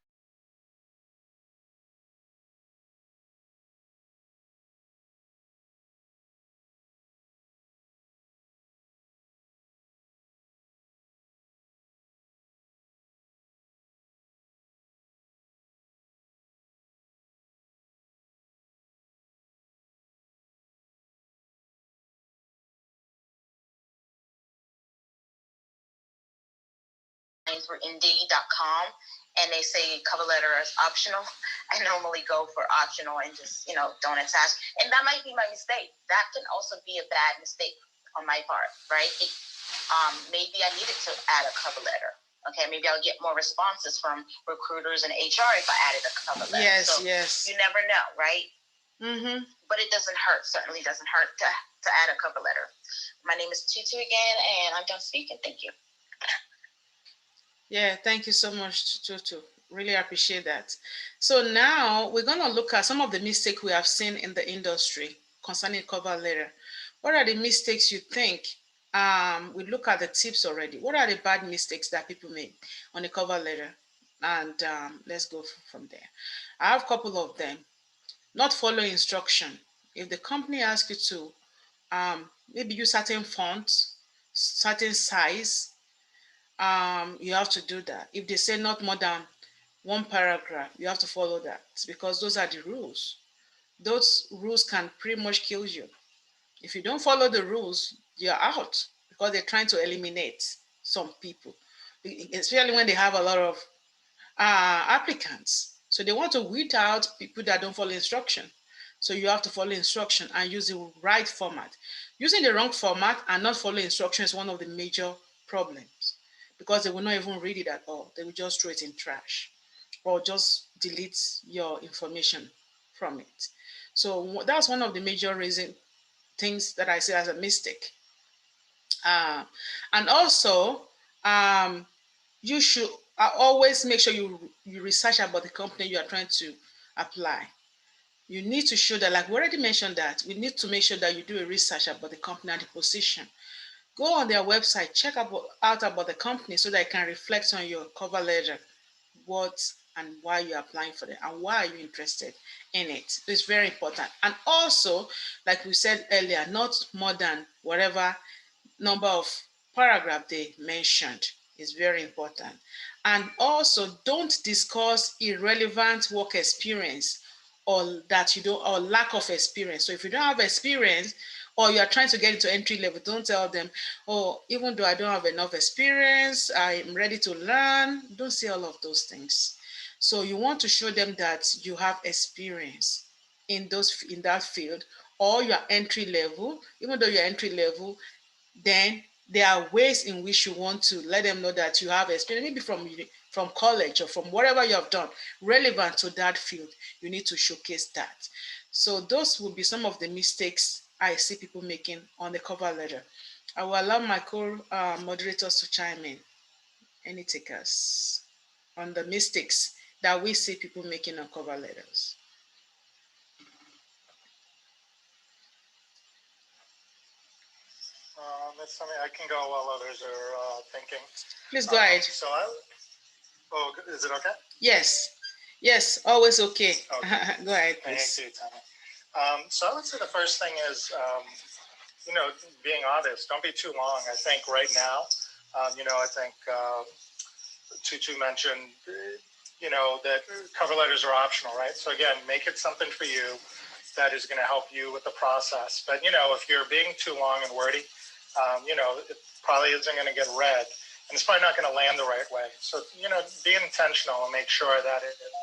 F: for Indeed.com, and they say cover letter is optional. I normally go for optional and just, don't attach. And that might be my mistake. That can also be a bad mistake on my part, right? Maybe I needed to add a cover letter. Okay, maybe I'll get more responses from recruiters and HR if I added a cover letter.
A: Yes,
F: so
A: yes.
F: You never know, right?
A: Mm-hmm.
F: But it doesn't hurt, certainly doesn't hurt to add a cover letter. My name is Tutu again, and I'm done speaking. Thank you.
A: Yeah, thank you so much, Tutu. Really appreciate that. So now we're going to look at some of the mistakes we have seen in the industry concerning cover letter. What are the mistakes you think? We look at the tips already. What are the bad mistakes that people make on the cover letter? And let's go from there. I have a couple of them. Not follow instruction. If the company asks you to maybe use certain fonts, certain size, you have to do that. If they say not more than one paragraph, you have to follow that because those are the rules. Those rules can pretty much kill you. If you don't follow the rules, you're out because they're trying to eliminate some people, especially when they have a lot of applicants. So they want to weed out people that don't follow instruction. So you have to follow instruction and use the right format. Using the wrong format and not follow instruction is one of the major problems because they will not even read it at all. They will just throw it in trash or just delete your information from it. So that's one of the major things that I see as a mistake. And also, you should always make sure you research about the company you are trying to apply. You need to show that, like we already mentioned that, we need to make sure that you do a research about the company and the position. Go on their website, check out about the company so that it can reflect on your cover letter what and why you're applying for it and why are you interested in it. It's very important. And also, like we said earlier, not more than whatever number of paragraph they mentioned is very important. And also, don't discuss irrelevant work experience or that you don't, or lack of experience. So if you don't have experience or you are trying to get into entry level, don't tell them, oh, even though I don't have enough experience, I'm ready to learn. Don't say all of those things. So you want to show them that you have experience in that field, or you're entry level. Even though you're entry level, then there are ways in which you want to let them know that you have experience, maybe from college or from whatever you have done relevant to that field. You need to showcase that. So those will be some of the mistakes I see people making on the cover letter. I will allow my co-moderators to chime in. Any takers on the mistakes that we see people making on cover letters?
C: That's something I can go while others are thinking.
A: Please go ahead.
C: Is it okay?
A: Yes, always okay. Okay. Go ahead, please.
C: Thank you, Temi. So I would say the first thing is, being honest. Don't be too long. I think right now, I think Tutu mentioned, that cover letters are optional, right? So again, make it something for you that is going to help you with the process. But, if you're being too long and wordy, it probably isn't going to get read, and it's probably not going to land the right way. So, be intentional and make sure that it is,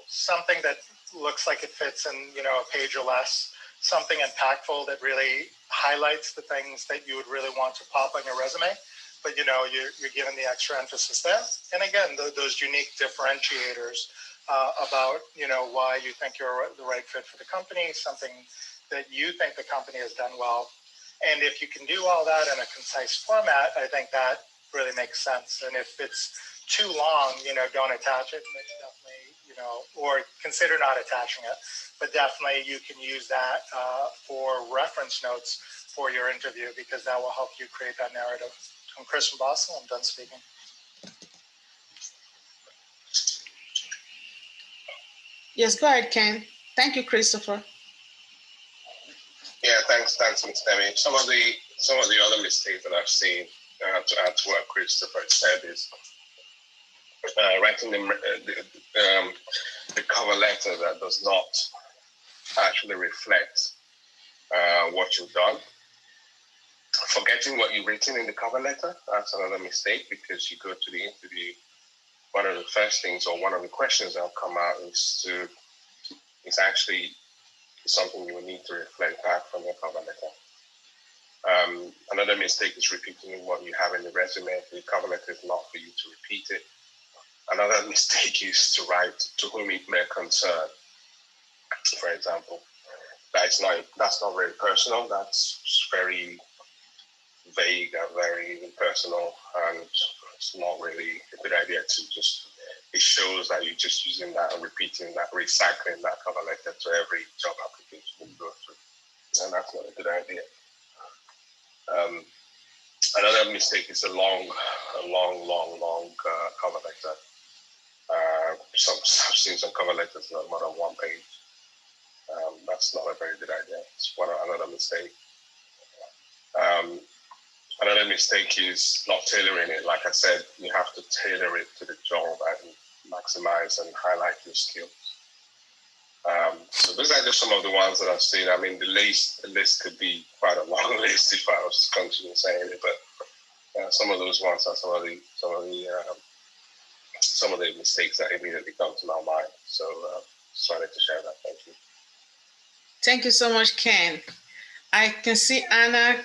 C: something that looks like it fits in, a page or less, something impactful that really highlights the things that you would really want to pop on your resume. But, you're giving the extra emphasis there. And again, those unique differentiators about, why you think you're the right fit for the company, something that you think the company has done well. And if you can do all that in a concise format, I think that really makes sense. And if it's too long, don't attach it, but definitely, or consider not attaching it. But definitely you can use that for reference notes for your interview, because that will help you create that narrative. I'm Chris from Boston. I'm done speaking.
A: Yes, go ahead, Ken. Thank you, Christopher.
B: Yeah, thanks, Ms. Temi. Some of the other mistakes that I've seen, to add to what Christopher said, is writing the cover letter that does not actually reflect what you've done. Forgetting what you've written in the cover letter, that's another mistake, because you go to the interview, one of the first things or one of the questions that will come out is actually something you will need to reflect back from your cover letter. Another mistake is repeating what you have in the resume. The cover letter is not for you to repeat it. Another mistake is to write "to whom it may concern," for example. That's not very personal. That's very vague and very impersonal, and it's not really a good idea to just. It shows that you're just using that and repeating that, recycling that cover letter to every job application you go through, and that's not a good idea. Another mistake is a long cover letter. I've seen some cover letters that are more than one page. That's not a very good idea. It's another mistake. Another mistake is not tailoring it. Like I said, you have to tailor it to the job and maximize and highlight your skills. So those are just some of the ones that I've seen. I mean, the list could be quite a long list if I was to continue saying it, but some of those ones are some of the mistakes that immediately come to my mind. So just wanted to share that. Thank you.
A: Thank you so much, Ken. I can see Anna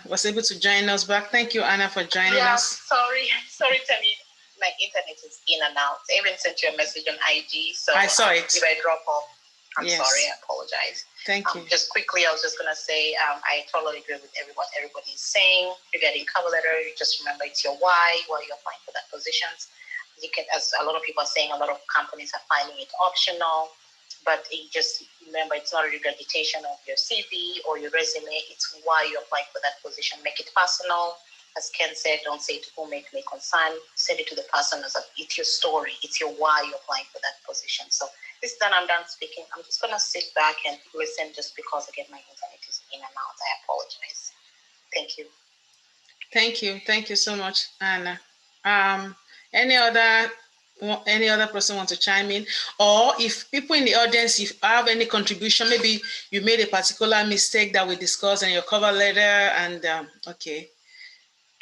A: was able to join us back. Thank you, Anna, for joining us.
F: Sorry, Temi. My internet is in and out. I even sent you a message on IG. So
A: I saw it.
F: If I drop off, I'm
A: Yes.
F: sorry. I apologize.
A: Thank you.
F: Just quickly, I was just going to say I totally agree with what everybody is saying regarding cover letter. Just remember it's your why while you're applying for that positions. You can, as a lot of people are saying, a lot of companies are finding it optional. But just remember, it's not a regurgitation of your CV or your resume. It's why you're applying for that position. Make it personal. As Ken said, don't say to whom it may concern. Send it to the person as it's your story. It's your why you're applying for that position. So this done, I'm done speaking. I'm just going to sit back and listen just because, again, my internet is in and out. I apologize. Thank you.
A: Thank you. Thank you so much, Anna. Any other person want to chime in? Or if people in the audience, if have any contribution, maybe you made a particular mistake that we discussed in your cover letter, and okay,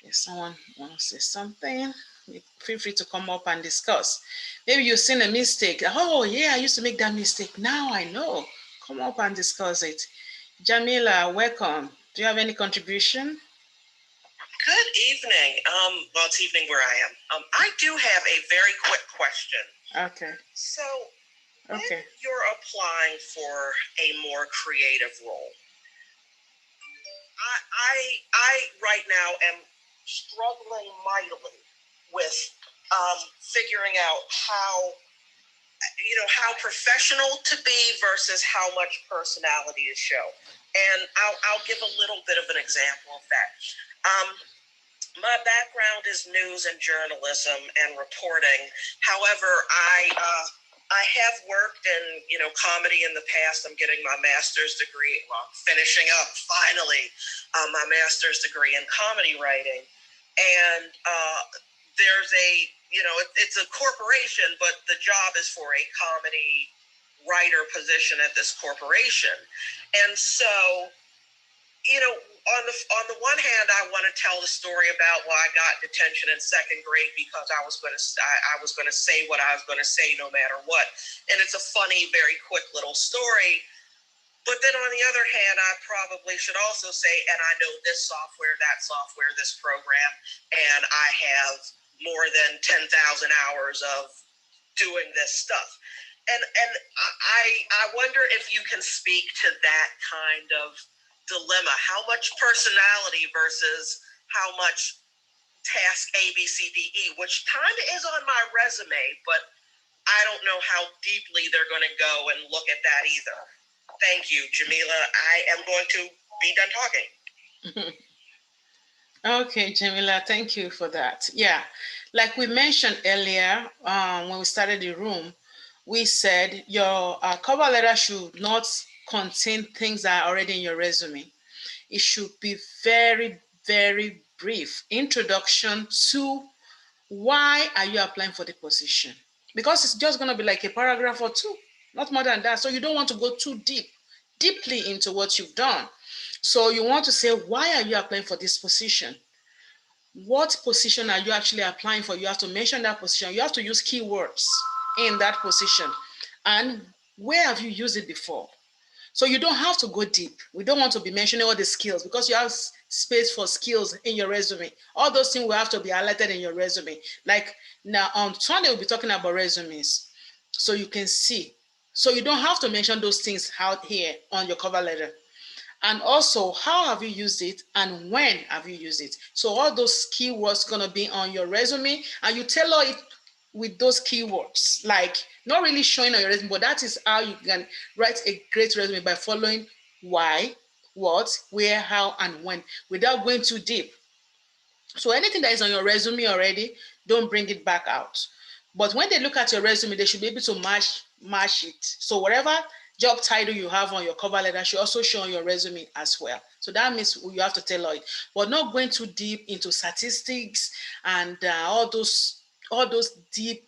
A: if someone wants to say something, feel free to come up and discuss. Maybe you've seen a mistake. Oh yeah, I used to make that mistake. Now I know. Come up and discuss it. Jamila, welcome. Do you have any contribution?
G: Good evening. Well, it's evening where I am. I do have a very quick question.
A: Okay.
G: So, when you're applying for a more creative role, I right now am struggling mightily with figuring out how professional to be versus how much personality to show. And I'll give a little bit of an example of that. My background is news and journalism and reporting. However, I have worked in comedy in the past. I'm getting my master's degree. Well, I'm finishing up finally my master's degree in comedy writing. And there's it's a corporation, but the job is for a comedy writer position at this corporation. And so, on the one hand, I want to tell the story about why I got detention in second grade because I was going to say what I was going to say no matter what. And it's a funny, very quick little story. But then on the other hand, I probably should also say, and I know this software, that software, this program, and I have more than 10,000 hours of doing this stuff. And I wonder if you can speak to that kind of dilemma. How much personality versus how much task A, B, C, D, E, which kind of is on my resume, but I don't know how deeply they're going to go and look at that either. Thank you, Jamila. I am going to be done talking.
A: Okay, Jamila, thank you for that. Yeah, like we mentioned earlier when we started the room, we said your cover letter should not contain things that are already in your resume. It should be very, very brief introduction to why are you applying for the position, because it's just going to be like a paragraph or two, not more than that. So you don't want to go too deeply into what you've done. So you want to say, why are you applying for this position? What position are you actually applying for? You have to mention that position. You have to use keywords in that position. And where have you used it before? So you don't have to go deep. We don't want to be mentioning all the skills because you have space for skills in your resume. All those things will have to be highlighted in your resume. Like now on Sunday, we'll be talking about resumes. So you can see. So you don't have to mention those things out here on your cover letter. And also, how have you used it and when have you used it? So all those keywords going to be on your resume, and you tailor it with those keywords, like not really showing on your resume, but that is how you can write a great resume, by following why, what, where, how, and when, without going too deep. So anything that is on your resume already, don't bring it back out. But when they look at your resume, they should be able to match it. So whatever job title you have on your cover letter should also show on your resume as well. So that means you have to tailor it, but not going too deep into statistics and all those deep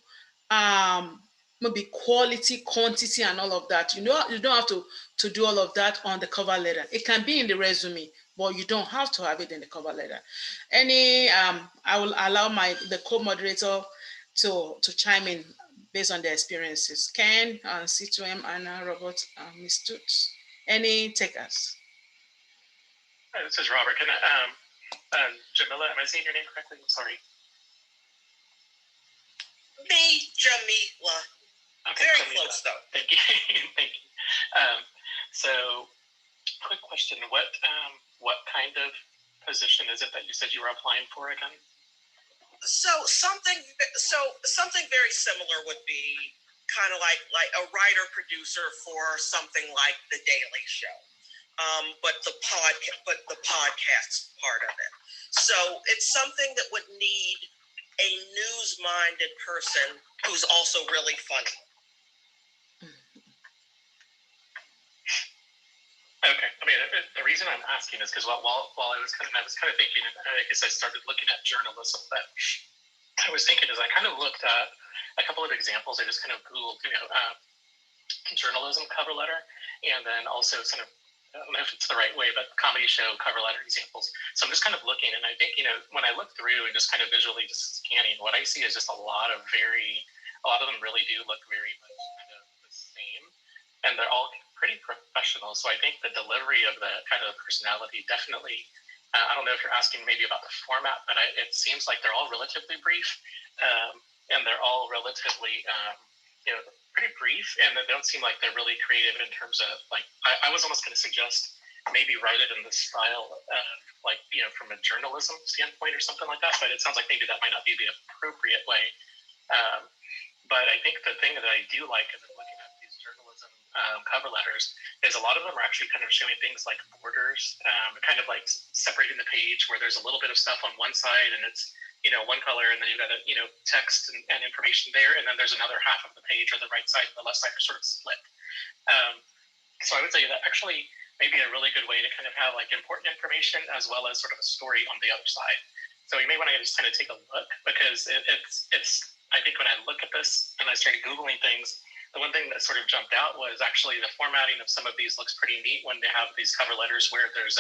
A: maybe quality, quantity, and all of that. You know, you don't have to do all of that on the cover letter. It can be in the resume, but you don't have to have it in the cover letter. I will allow the co-moderator to chime in based on their experiences. Ken, C2M, Anna, Robert, Ms. Toots. Any takers?
E: This is Robert. Can I, Jamila, am I saying your name correctly? I'm sorry.
G: Me, Jamila. Okay, very Jamila. Close though.
E: Thank you. Thank you. So, quick question: what kind of position is it that you said you were applying for again?
G: So something very similar would be kind of like a writer producer for something like The Daily Show, but the podcast part of it. So it's something that would need a news-minded person who's also really funny.
E: Okay, I mean, the reason I'm asking is because while I was kind of thinking, and I guess I started looking at journalism, that I was thinking is I kind of looked at a couple of examples. I just kind of Googled, journalism cover letter, and then also kind of, I don't know if it's the right way, but comedy show cover letter examples. So I'm just kind of looking, and I think, when I look through and just kind of visually just scanning, what I see is just a lot of them really do look very much kind of the same, and they're all pretty professional. So I think the delivery of the kind of personality definitely, I don't know if you're asking maybe about the format, but it seems like they're all relatively brief, and they're all relatively, pretty brief, and they don't seem like they're really creative in terms of, like, I was almost going to suggest maybe write it in the style from a journalism standpoint or something like that, but it sounds like maybe that might not be the appropriate way. But I think the thing that I do like is looking at these journalism cover letters is a lot of them are actually kind of showing things like borders, kind of like separating the page where there's a little bit of stuff on one side and it's one color, and then you've got a text and information there, and then there's another half of the page, or the right side and the left side are sort of split. So I would say that actually maybe a really good way to kind of have like important information as well as sort of a story on the other side. So you may want to just kind of take a look, because it's I think when I look at this and I started Googling things, the one thing that sort of jumped out was actually the formatting of some of these looks pretty neat when they have these cover letters where there's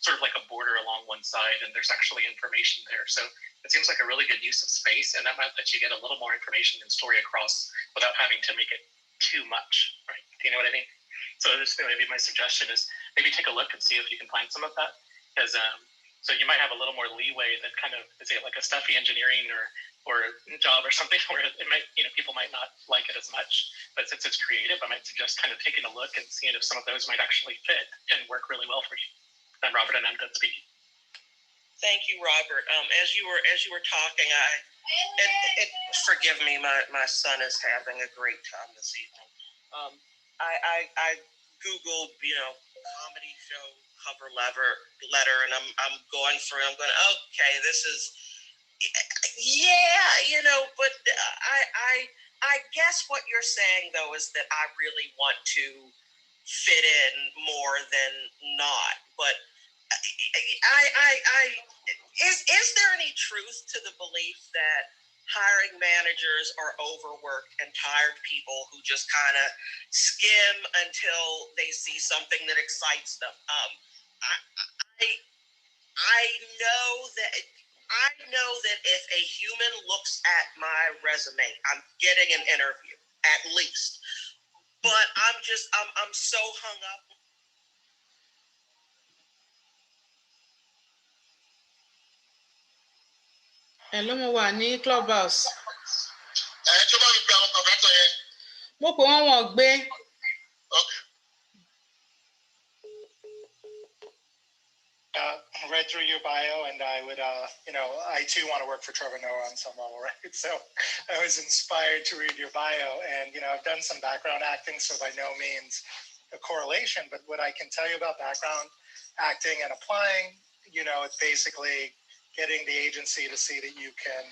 E: sort of like a border along one side and there's actually information there. So it seems like a really good use of space, and that might let you get a little more information and story across without having to make it too much, right? Do you know what I mean? So this maybe my suggestion is maybe take a look and see if you can find some of that, because so you might have a little more leeway than kind of, is it like a stuffy engineering or job or something where it might, people might not like it as much. But since it's creative, I might suggest kind of taking a look and seeing if some of those might actually fit and work really well for you. I'm Robert, and I'm done speaking.
G: Thank you, Robert. As you were talking, forgive me, my son is having a great time this evening. I Googled, comedy show cover letter, and I'm going through. I'm going, okay, this is, but I guess what you're saying though is that I really want to fit in more than not. But is there any truth to the belief that hiring managers are overworked and tired people who just kind of skim until they see something that excites them? I know that if a human looks at my resume, I'm getting an interview at least. But I'm so hung up.
A: Hello, mo wà ní Clubhouse. Mo pè wọ́n gbé.
C: Read through your bio, and I would, I too want to work for Trevor Noah on some level, right? So I was inspired to read your bio, and, I've done some background acting, so by no means a correlation, but what I can tell you about background acting and applying, it's basically getting the agency to see that you can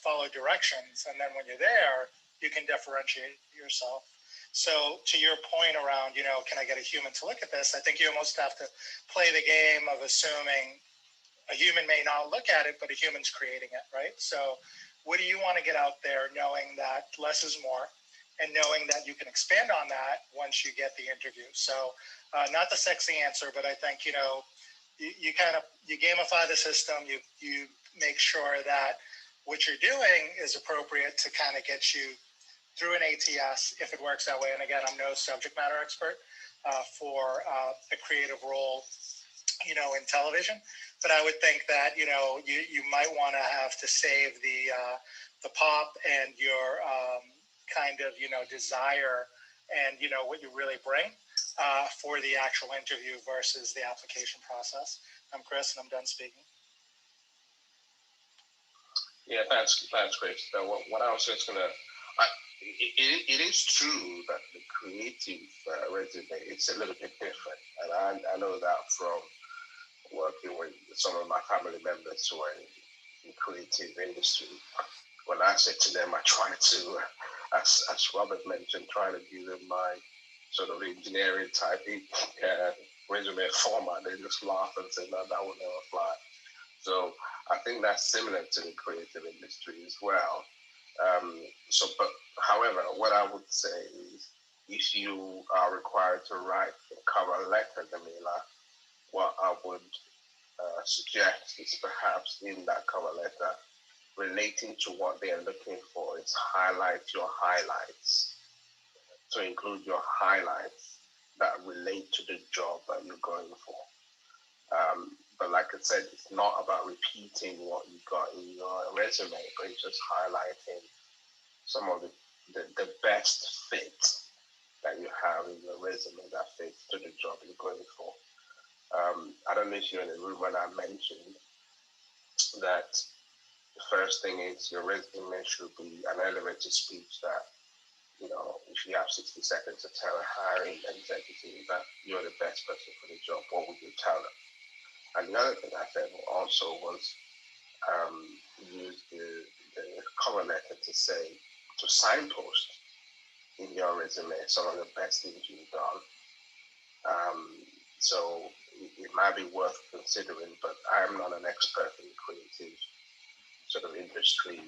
C: follow directions, and then when you're there, you can differentiate yourself. So to your point around, can I get a human to look at this? I think you almost have to play the game of assuming a human may not look at it, but a human's creating it, right? So what do you want to get out there knowing that less is more and knowing that you can expand on that once you get the interview? So not the sexy answer, but I think, you gamify the system, you make sure that what you're doing is appropriate to kind of get you through an ATS, if it works that way. And again, I'm no subject matter expert for a creative role, in television. But I would think that, you might want to have to save the pop and your kind of, desire and, what you really bring for the actual interview versus the application process. I'm Chris, and I'm done speaking.
B: Yeah, that's great. What I was just going to... It is true that the creative resume it's a little bit different, and I know that from working with some of my family members who are in creative industry. When I said to them, I try to, as Robert mentioned, try to give them my sort of engineering type resume format. They just laugh and say, no, that will never fly. So I think that's similar to the creative industry as well. But however, what I would say is, if you are required to write a cover letter, Jamila, what I would suggest is perhaps in that cover letter, relating to what they are looking for, is highlight your highlights. So include your highlights that relate to the job that you're going for. But like I said, it's not about repeating what you got in your resume, but it's just highlighting some of the best fit that you have in your resume that fits to the job you're going for. I don't know if you're in the room when I mentioned that the first thing is your resume should be an elevator speech that, if you have 60 seconds to tell a hiring executive that you're the best person for the job, what would you tell them? And the other thing I said also was use the cover letter to signpost in your resume some of the best things you've done. So it might be worth considering, but I'm not an expert in creative sort of industry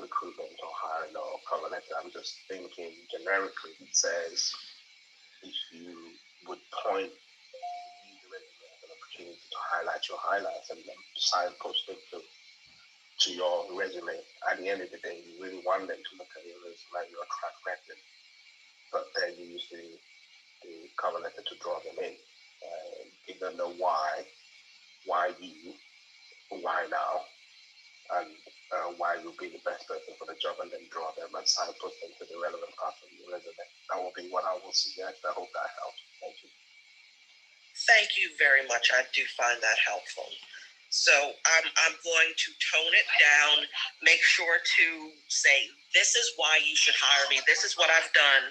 B: recruitment or hiring or cover letter. I'm just thinking generically. It says if you would point the resume as an opportunity to highlight your highlights and then signpost it to your resume. At the end of the day, you really want them to look at your resume, your track record, but then you use the cover letter to draw them in. Give them the why you, why now, and why you'll be the best person for the job, and then draw them and signpost them to the relevant part of your resume. That will be what I will suggest. I hope that helps. Thank you.
G: Thank you very much. I do find that helpful. So I'm going to tone it down, make sure to say, this is why you should hire me. This is what I've done,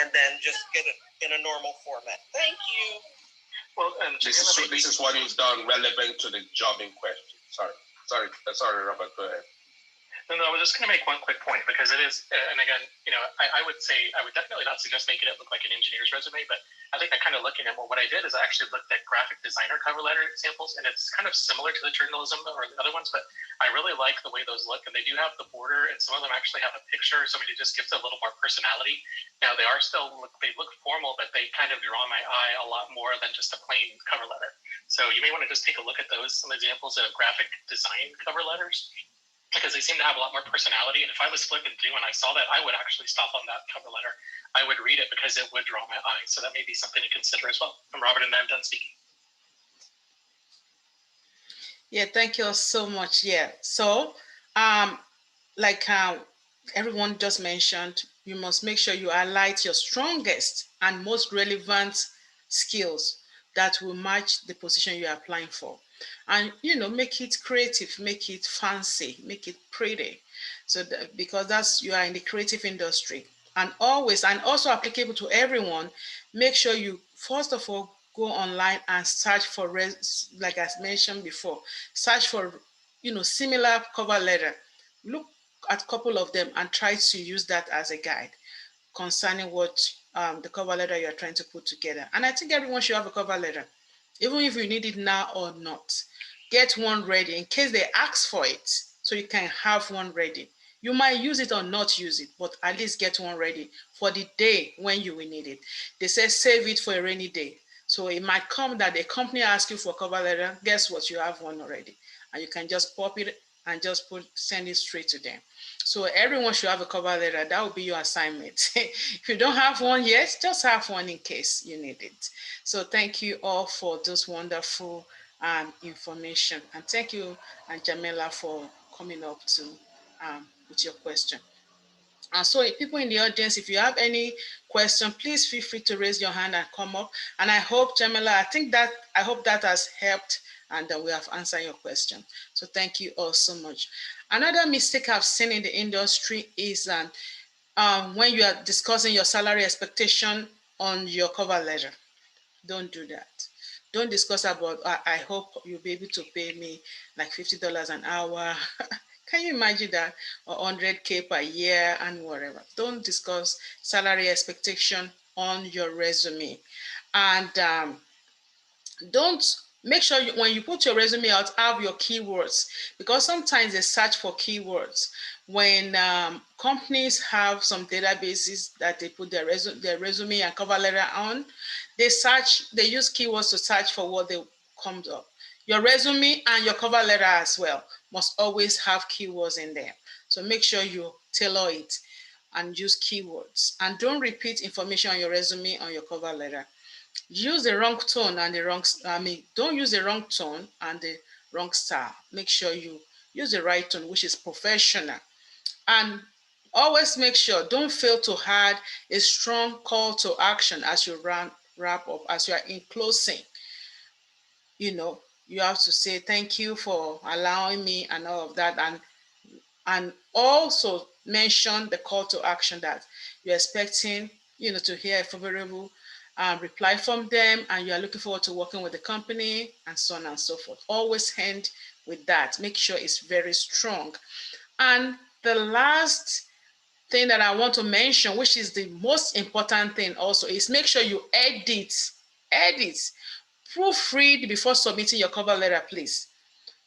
G: and then just get it in a normal format. Thank you.
B: Well, this is what you've done relevant to the job in question. Sorry, Robert, go ahead.
E: No, I was just going to make one quick point because it is, and again, I would say I would definitely not suggest making it look like an engineer's resume, but I think I kind of looking at what I did is I actually looked at graphic designer cover letter examples, and it's kind of similar to the journalism or the other ones, but I really like the way those look, and they do have the border, and some of them actually have a picture, somebody just gives it a little more personality. Now they are they look formal, but they kind of draw my eye a lot more than just a plain cover letter. So you may want to just take a look at those, some examples of graphic design cover letters, because they seem to have a lot more personality. And if I was flipping through and I saw that, I would actually stop on that cover letter. I would read it because it would draw my eye. So that may be something to consider as well. I'm Robert, and I'm done speaking.
A: Yeah, thank you so much. Yeah, so like everyone just mentioned, you must make sure you highlight your strongest and most relevant skills that will match the position you're applying for. And make it creative, make it fancy, make it pretty. So because you are in the creative industry, and also applicable to everyone, make sure you first of all go online and search for like I mentioned before, search for similar cover letter. Look at a couple of them and try to use that as a guide concerning what the cover letter you're trying to put together. And I think everyone should have a cover letter, even if you need it now or not. Get one ready in case they ask for it, so you can have one ready. You might use it or not use it, but at least get one ready for the day when you will need it. They say save it for a rainy day. So it might come that the company asks you for a cover letter. Guess what? You have one already. And you can just pop it and just send it straight to them. So everyone should have a cover letter. That will be your assignment. If you don't have one yet, just have one in case you need it. So thank you all for this wonderful information. And thank you, Jamila, for coming up to with your question. And so people in the audience, if you have any question, please feel free to raise your hand and come up. And I hope, Jamila, I hope that has helped and that we have answered your question. So thank you all so much. Another mistake I've seen in the industry is when you are discussing your salary expectation on your cover letter. Don't do that. Don't discuss about, I hope you'll be able to pay me like $50 an hour. Can you imagine that? Or 100K per year and whatever. Don't discuss salary expectation on your resume. And don't make sure when you put your resume out, have your keywords, because sometimes they search for keywords. When companies have some databases that they put their resume and cover letter on, they use keywords to search for what comes up. Your resume and your cover letter as well must always have keywords in there. So make sure you tailor it and use keywords. And don't repeat information on your resume on your cover letter. Use the wrong tone and don't use the wrong tone and the wrong style. Make sure you use the right tone, which is professional. And always make sure, don't fail to add a strong call to action as you wrap up, as you are in closing. You have to say thank you for allowing me and all of that, and also mention the call to action that you're expecting to hear a favorable reply from them, and you are looking forward to working with the company, and so on and so forth. Always end with that. Make sure it's very strong. And the last thing that I want to mention, which is the most important thing also, is make sure you edit, proofread before submitting your cover letter, please.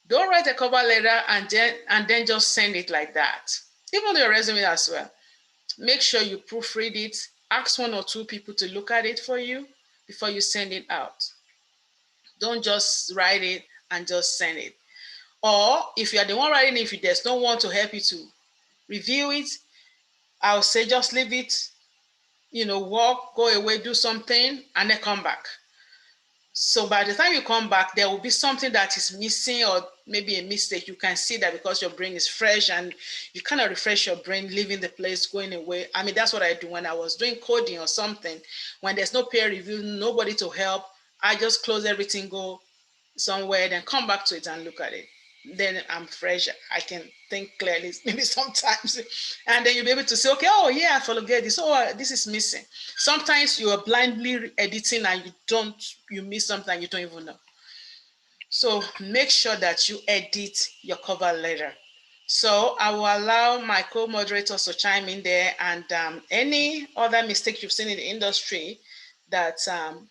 A: Don't write a cover letter and then just send it like that. Even your resume as well. Make sure you proofread it. Ask 1 or 2 people to look at it for you before you send it out. Don't just write it and just send it. Or if you are the one writing, if there's no one to help you to review it, I'll say just leave it, walk, go away, do something, and then come back. So by the time you come back, there will be something that is missing or maybe a mistake. You can see that because your brain is fresh and you kind of refresh your brain, leaving the place, going away. That's what I do when I was doing coding or something. When there's no peer review, nobody to help, I just close everything, go somewhere, then come back to it and look at it. Then I'm fresh. I can think clearly, maybe sometimes. And then you'll be able to say, okay, oh yeah, I forget this. Oh, this is missing. Sometimes you are blindly editing and you miss something you don't even know. So make sure that you edit your cover letter. So I will allow my co-moderators to chime in there, and any other mistake you've seen in the industry that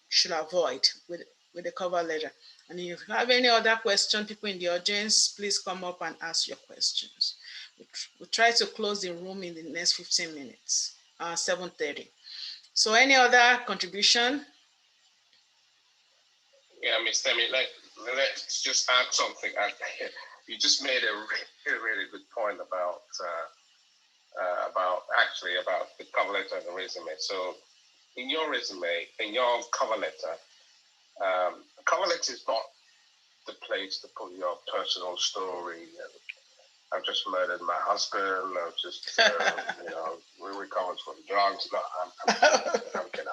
A: should avoid with the cover letter. And if you have any other question, people in the audience, please come up and ask your questions. We'll try to close the room in the next 15 minutes, 7:30. So any other contribution?
B: Yeah, Miss Temi, let's just add something. You just made a really, really good point about the cover letter and the resume. So in your resume, in your cover letter is not the place to put your personal story. I've just murdered my husband. I've just, we recovered from drugs. No, I'm kidding.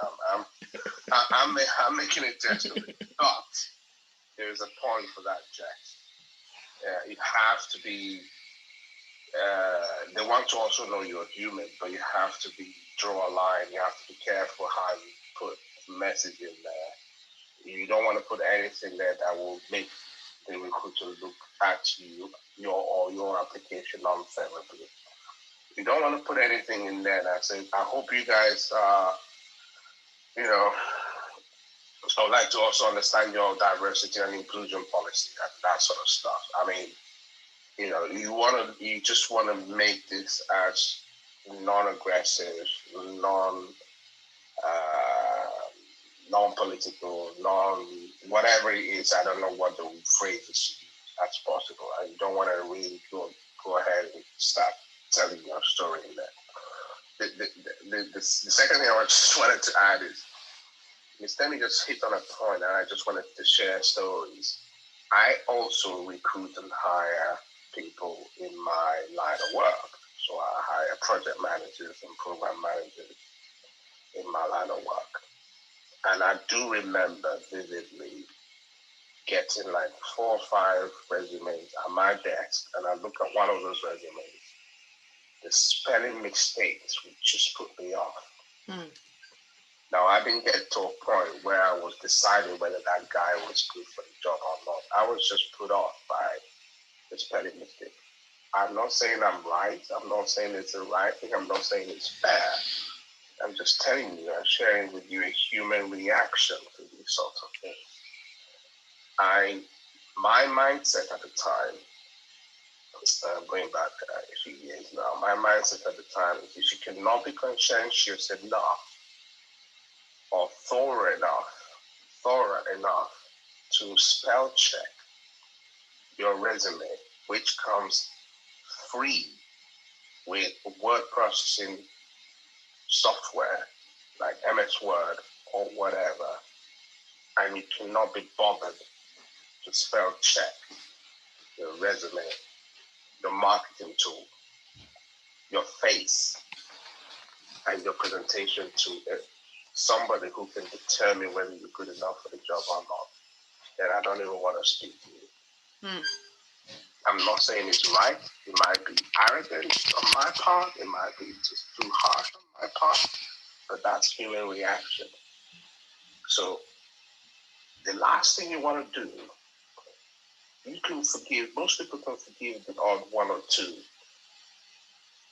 B: I'm making it gentle. But there's a point for that, Jack. It has to be, they want to also know you're human, but you have to draw a line. You have to be careful how you put message in there. You don't want to put anything there that will make the recruiter look at your application unfavorably. You don't want to put anything in there that says, I hope you guys I would like to also understand your diversity and inclusion policy and that sort of stuff. I mean, you just want to make this as non-aggressive, non-political, whatever it is. I don't know what the phrase is as possible. And you don't want to really go ahead and start telling your story in there. The second thing I just wanted to add is, Ms. Temi just hit on a point, and I just wanted to share stories. I also recruit and hire people in my line of work. So I hire project managers and program managers in my line of work. And I do remember vividly getting like 4 or 5 resumes at my desk, and I look at one of those resumes. The spelling mistakes would just put me off. Now, I didn't get to a point where I was deciding whether that guy was good for the job or not. I was just put off by the spelling mistake. I'm not saying I'm right. I'm not saying it's the right thing. I'm not saying it's bad. I'm just telling you and sharing with you a human reaction to these sorts of things. My mindset at the time, going back a few years now, my mindset at the time is if you cannot be conscientious enough or thorough enough to spell check your resume, which comes free with word processing software like MS Word or whatever, and you cannot be bothered to spell check your resume, your marketing tool, your face, and your presentation to somebody who can determine whether you're good enough for the job or not, then I don't even want to speak to you. I'm not saying it's right. It might be arrogant on my part. It might be just too harsh on my part, but that's human reaction. So the last thing you want to do, you can forgive, most people can forgive the odd 1 or 2,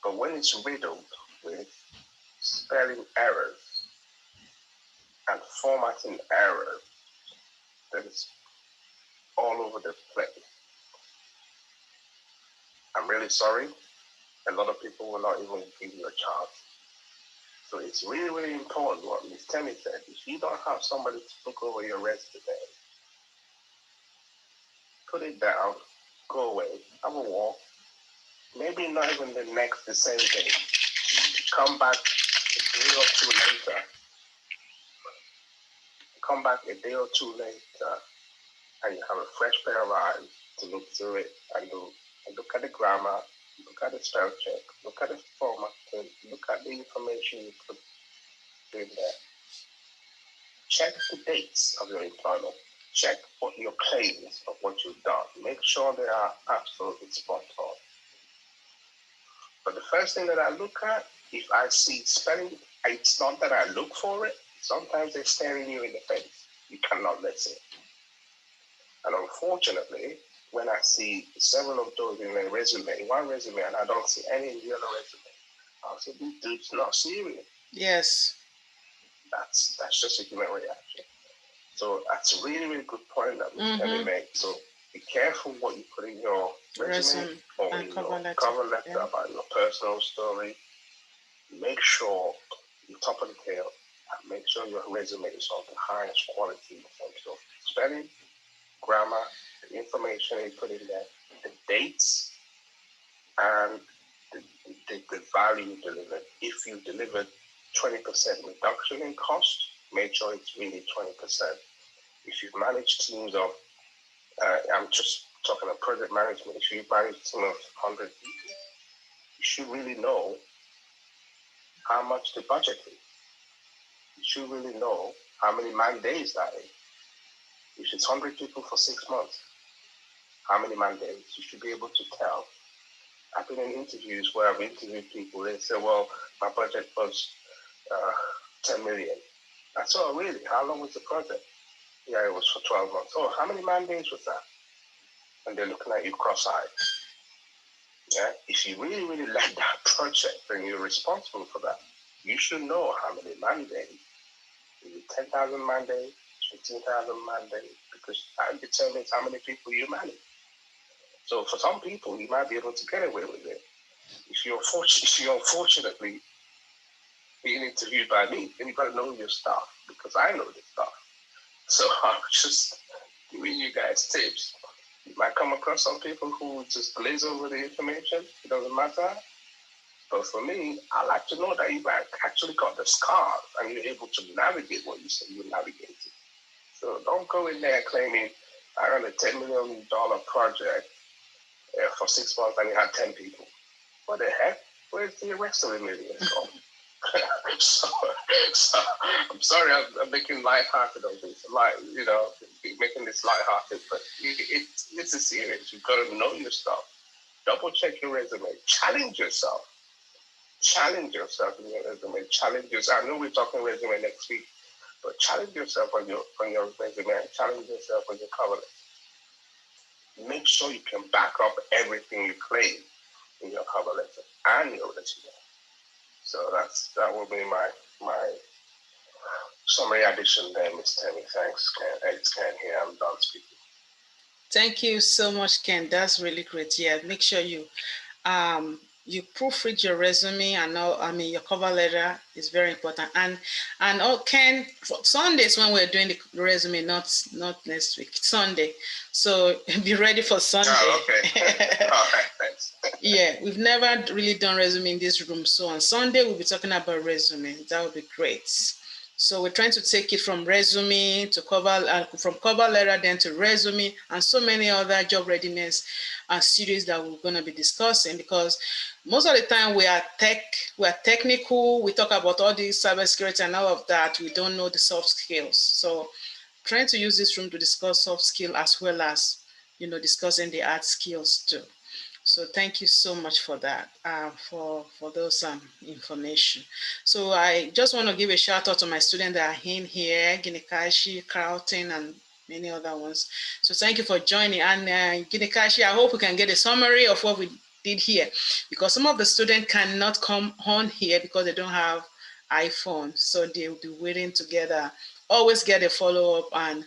B: but when it's riddled with spelling errors and formatting errors that is all over the place, I'm really sorry. A lot of people will not even give you a chance. So it's really, really important what Ms. Temi said. If you don't have somebody to look over your resume, put it down, go away, have a walk. Maybe not even the same day. Come back a day or 2 later. Come back a day or 2 later, and you have a fresh pair of eyes to look through it and look at the grammar, look at the spell check, look at the formatting, look at the information you put in there. check the dates of your employment. Check what your claims of what you've done. Make sure they are absolutely spot on. But the first thing that I look at, if I see spelling, it's not that I look for it. Sometimes they're staring you in the face. You cannot miss it. And unfortunately, when I see several of those in a resume, one resume, and I don't see any in the other resume, I'll say, this dude's not serious.
A: Yes.
B: That's just a human reaction. So that's a really, really good point that Temi made. So be careful what you put in your resume or in your cover letter about your personal story. Make sure you top of the tail and make sure your resume is of the highest quality in terms of spelling, grammar, the information you put in there, the dates, and the value you delivered. If you delivered 20% reduction in cost, make sure it's really 20%. If you've managed teams of, I'm just talking about project management, if you've managed a team of 100 people, you should really know how much the budget is. You should really know how many man days that is. If it's 100 people for 6 months, how many man days? You should be able to tell. I've been in interviews where I've interviewed people, they say, well, my budget was 10 million. I said, oh, really? How long was the project? Yeah, it was for 12 months. Oh, how many man days was that? And they're looking at you cross-eyed. Yeah, if you really, really like that project and you're responsible for that, you should know how many man days. Is it 10,000 man days, 15,000 man days? Because that determines how many people you manage. So for some people, you might be able to get away with it. If you're unfortunately being interviewed by me, then you've got to know your stuff, because I know this stuff. So I'm just giving you guys tips. You might come across some people who just glaze over the information. It doesn't matter. But for me, I like to know that you've actually got the scars and you're able to navigate what you say you're navigating. So don't go in there claiming I run a $10 million project for 6 months and you had 10 people. What the heck? Where's the rest of the millions gone? so I'm sorry I'm making lighthearted of this, making this lighthearted, but this is serious. You've got to know your stuff. Double check your resume. Challenge yourself. Challenge yourself in your resume. Challenge yourself. I know we're talking resume next week, but challenge yourself on your resume and challenge yourself on your cover letter. Make sure you can back up everything you claim in your cover letter and your resume. So that will be my summary addition there, Ms. Temi. Thanks, Ken. It's Ken here. I'm done speaking.
A: Thank you so much, Ken. That's really great. Yeah, make sure you proofread your resume and your cover letter is very important. And Ken, for Sundays when we're doing the resume, not next week, Sunday. So be ready for Sunday.
B: Oh, okay. All right, thanks.
A: Yeah, we've never really done resume in this room. So on Sunday, we'll be talking about resume. That would be great. So we're trying to take it from resume to from cover letter, then to resume, and so many other job readiness series that we're going to be discussing, because most of the time we are technical. We talk about all the cybersecurity and all of that. We don't know the soft skills. So trying to use this room to discuss soft skill as well as, discussing the hard skills too. So thank you so much for that, for those information. So I just want to give a shout out to my students that are in here, Ginikashi, Carlton, and many other ones. So thank you for joining. And Ginikashi, I hope we can get a summary of what we did here, because some of the students cannot come on here because they don't have iPhone. So they will be waiting together. Always get a follow-up and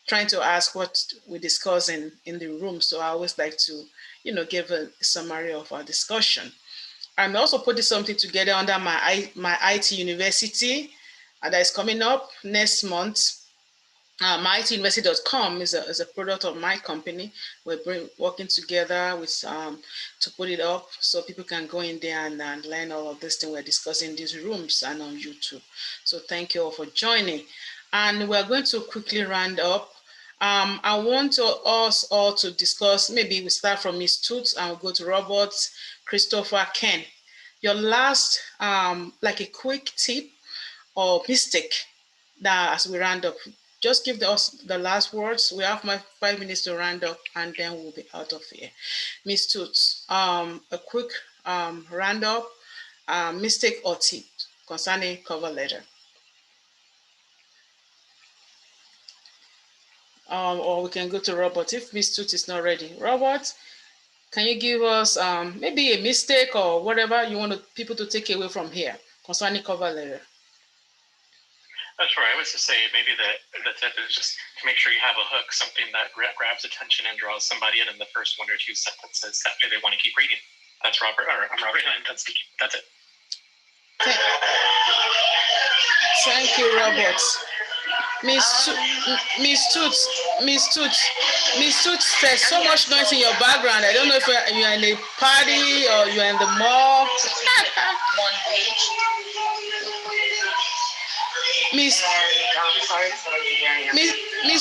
A: trying to ask what we discuss in the room. So I always like to give a summary of our discussion. I'm also putting something together under my IT university that is coming up next month. myituniversity.com is a product of my company. We're working together with to put it up so people can go in there and learn all of this thing we're discussing in these rooms and on YouTube. So thank you all for joining. And we're going to quickly round up. I want us all to discuss, maybe we start from Ms. Toots and we'll go to Robert, Christopher, Ken. Your last, like a quick tip or mistake Now, as we round up, just give us the last words. We have my 5 minutes to round up, and then we'll be out of here. Miss Toots, a quick round up, mistake or tip concerning cover letter. Or we can go to Robert if Miss Toots is not ready. Robert, can you give us maybe a mistake or whatever you want people to take away from here concerning cover letter?
E: That's right. I was to say maybe the tip is just to make sure you have a hook, something that grabs attention and draws somebody in the first 1 or 2 sentences that they want to keep reading. That's Robert, or I'm Robert, and that's it.
A: Thank you, Robert. Miss Toots, there's so much noise in your background. I don't know if you're in a party or you're in the mall.
F: One page.
A: Miss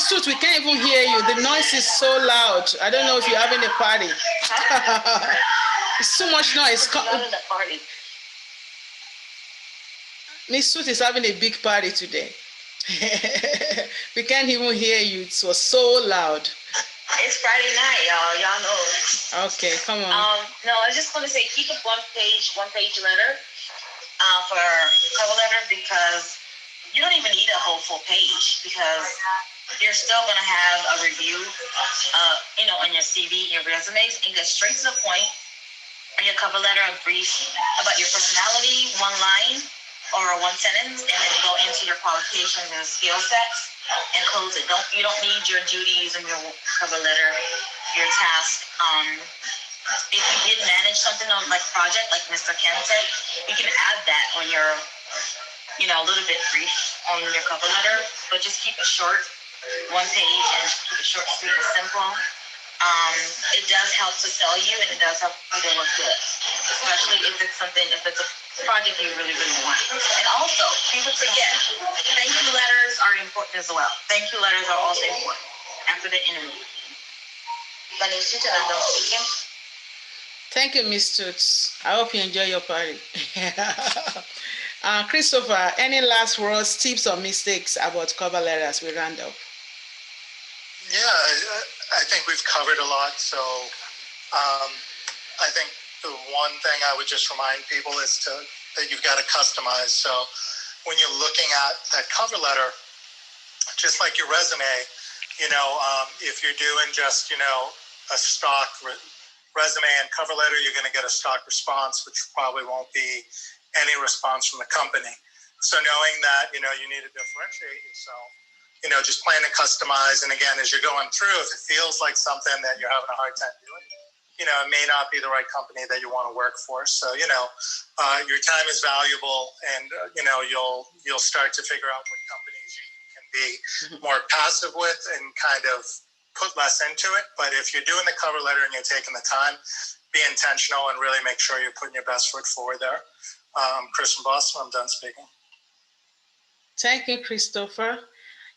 A: Toots, we can't even hear you. The noise is so loud. I don't know if you're having a party. It's too much noise. Miss Toots is having a big party today. We can't even hear you. It was so loud.
F: It's Friday night, y'all. Y'all know.
A: Okay, come on.
F: No, I was just going to say keep a one page letter for cover letter, because you don't even need a whole full page, because you're still going to have a review, on your CV, your resumes, and get straight to the point. In your cover letter, a brief about your personality, one line or one sentence, and then go into your qualifications and skill sets and close it. You don't need your duties in your cover letter, your task. If you did manage something on like project, like Mr. Ken said, you can add that on your, a little bit brief on your cover letter, but just keep it short, one page, and keep it short, sweet, and simple. It does help to sell you, and it does help you to look good, especially if it's a project you really, really want. And also, people forget, thank you letters are important as well. Thank you letters are also important after the interview.
A: Thank you, Miss Toots. I hope you enjoy your party. Christopher, any last words, tips, or mistakes about cover letters we round up?
C: Yeah, I think we've covered a lot. So I think the one thing I would just remind people is that you've got to customize. So when you're looking at that cover letter, just like your resume, if you're doing just, a stock resume and cover letter, you're going to get a stock response, which probably won't be any response from the company. So knowing that, you need to differentiate yourself, just plan to customize. And again, as you're going through, if it feels like something that you're having a hard time doing, it may not be the right company that you want to work for. So, your time is valuable, and, you'll start to figure out what companies you can be more passive with and kind of put less into it. But if you're doing the cover letter and you're taking the time, be intentional and really make sure you're putting your best foot forward there. Chris from Boston, I'm done speaking.
A: Thank you, Christopher.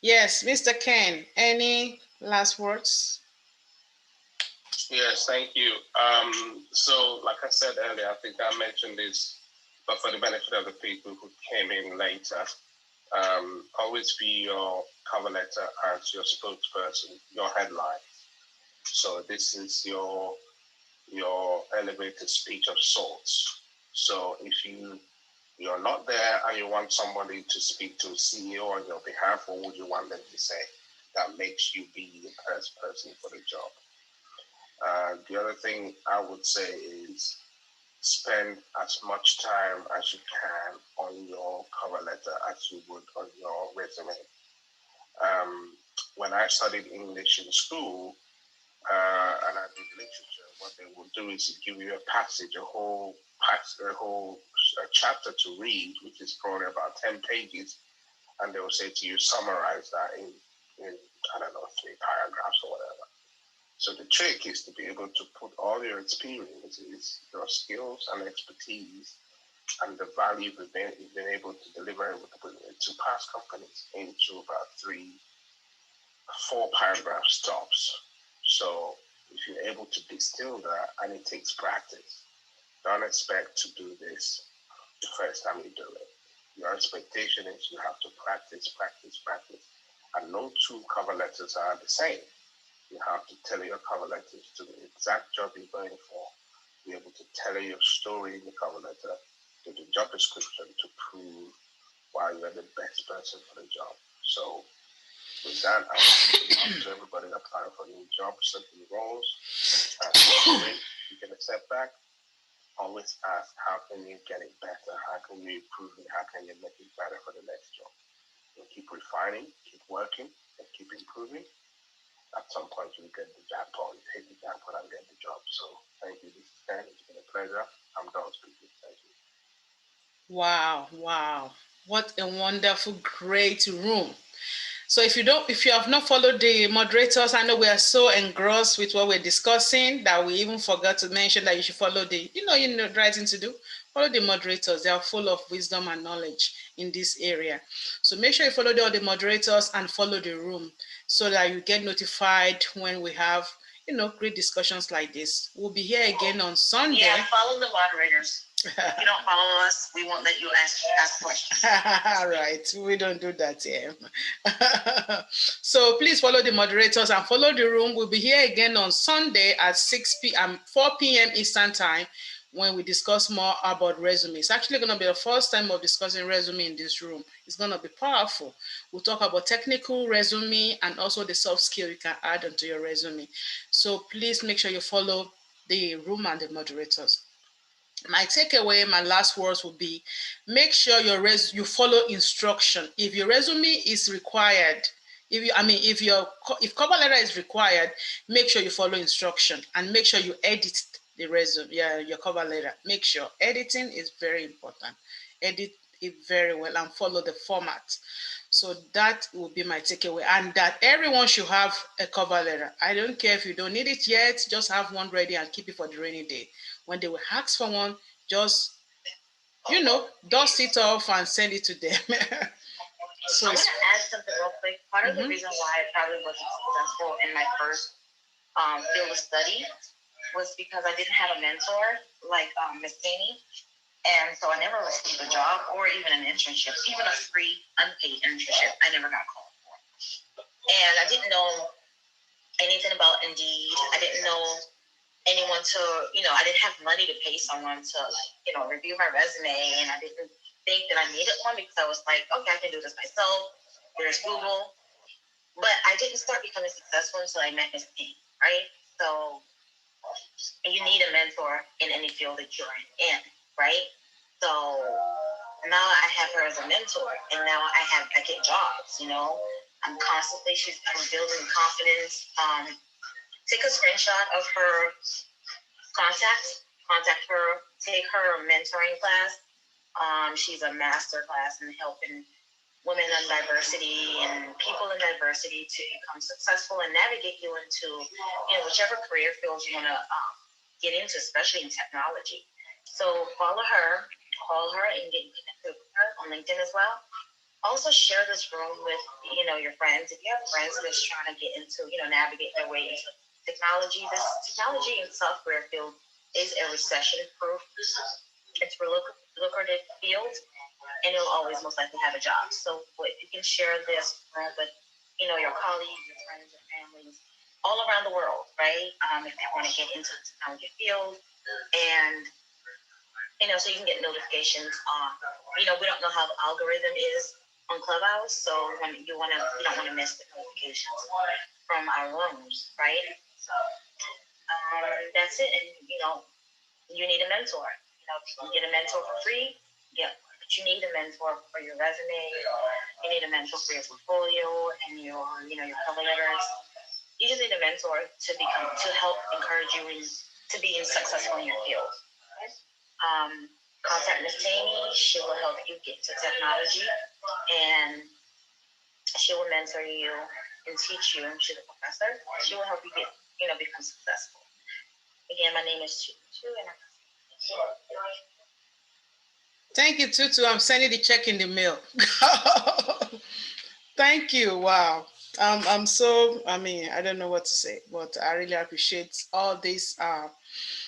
A: Yes, Mr. Ken, any last words?
B: Yes, thank you. So, like I said earlier, I think I mentioned this, but for the benefit of the people who came in later, always view your cover letter as your spokesperson, your headline. So this is your elevator speech of sorts. So if you're not there and you want somebody to speak to a CEO on your behalf, what would you want them to say that makes you be the best person for the job? The other thing I would say is spend as much time as you can on your cover letter as you would on your resume. When I studied English in school and I did literature, what they would do is give you a passage, a whole chapter to read, which is probably about 10 pages, and they will say to you, summarize that in 3 paragraphs or whatever. So the trick is to be able to put all your experiences, your skills and expertise, and the value you've been able to deliver to past companies into about 3-4 paragraphs tops. So if you're able to distill that, and it takes practice, don't expect to do this the first time you do it. Your expectation is you have to practice, practice, practice. And no two cover letters are the same. You have to tailor your cover letters to the exact job you're going for. Be able to tailor your story in the cover letter to the job description to prove why you're the best person for the job. So with that, I want to everybody applying for new jobs and new roles. And you get a setback, always ask, how can you get it better? How can you improve it? How can you make it better for the next job? And keep refining, keep working, and keep improving. At some point, you get the jackpot, you hit the jackpot and get the job. So thank you. This is Ken. It's been a pleasure. I'm done speaking. Thank you.
A: Wow, wow. What a wonderful, great room. So if you have not followed the moderators, I know we are so engrossed with what we're discussing that we even forgot to mention that you should follow the right thing to do. Follow the moderators. They are full of wisdom and knowledge in this area. So make sure you follow all the moderators and follow the room so that you get notified when we have great discussions like this. We'll be here again on Sunday.
F: Yeah, follow the moderators. If you don't follow us, we won't let you ask questions.
A: All right, we don't do that here. So please follow the moderators and follow the room. We'll be here again on Sunday at 4 p.m. Eastern Time when we discuss more about resume. It's actually going to be the first time of discussing resume in this room. It's going to be powerful. We'll talk about technical resume and also the soft skill you can add onto your resume. So please make sure you follow the room and the moderators. My takeaway, my last words will be, make sure you follow instruction. If your resume is required, if cover letter is required, make sure you follow instruction and make sure you edit the resume, your cover letter. Make sure editing is very important. Edit it very well and follow the format. So that will be my takeaway, and that everyone should have a cover letter. I don't care if you don't need it yet, just have one ready and keep it for the rainy day. When they will ask for one, just, dust it off and send it to them.
F: So I want to add something real quick. Part of the reason why I probably wasn't successful in my first field of study was because I didn't have a mentor like Miss Temi. And so I never received a job or even an internship, even a free unpaid internship. I never got called for. And I didn't know anything about Indeed. I didn't know anyone to, I didn't have money to pay someone to, review my resume. And I didn't think that I needed one because I was like, okay, I can do this myself. There's Google. But I didn't start becoming successful until I met Miss P, right? So you need a mentor in any field that you're in, right? So now I have her as a mentor, and now I get jobs. I'm building confidence. Take a screenshot of her contact her, take her mentoring class. She's a master class in helping women in diversity and people in diversity to become successful and navigate you into whichever career fields you want to get into, especially in technology. So follow her, call her, and get connected with her on LinkedIn as well. Also share this room with your friends. If you have friends that's trying to get into navigate their way into technology, this technology and software field is a recession proof. It's a lucrative field, and you'll always most likely have a job. So if you can share this with your colleagues, your friends, your families all around the world, right? If they want to get into the technology field, and so you can get notifications on. We don't know how the algorithm is on Clubhouse, so when you don't want to miss the notifications from our rooms, right? So that's it. And you need a mentor. If you can get a mentor for free, but you need a mentor for your resume. You need a mentor for your portfolio and your cover letters. You just need a mentor to help encourage you to be successful in your field. Contact Miss Temi. She will help you get to technology, and she will mentor you and teach you. She's a professor. She will help you get become successful. Again, my name is Tutu, and
A: Thank you, Tutu. I'm sending the check in the mail. Thank you. Wow. I'm so, I don't know what to say, but I really appreciate all this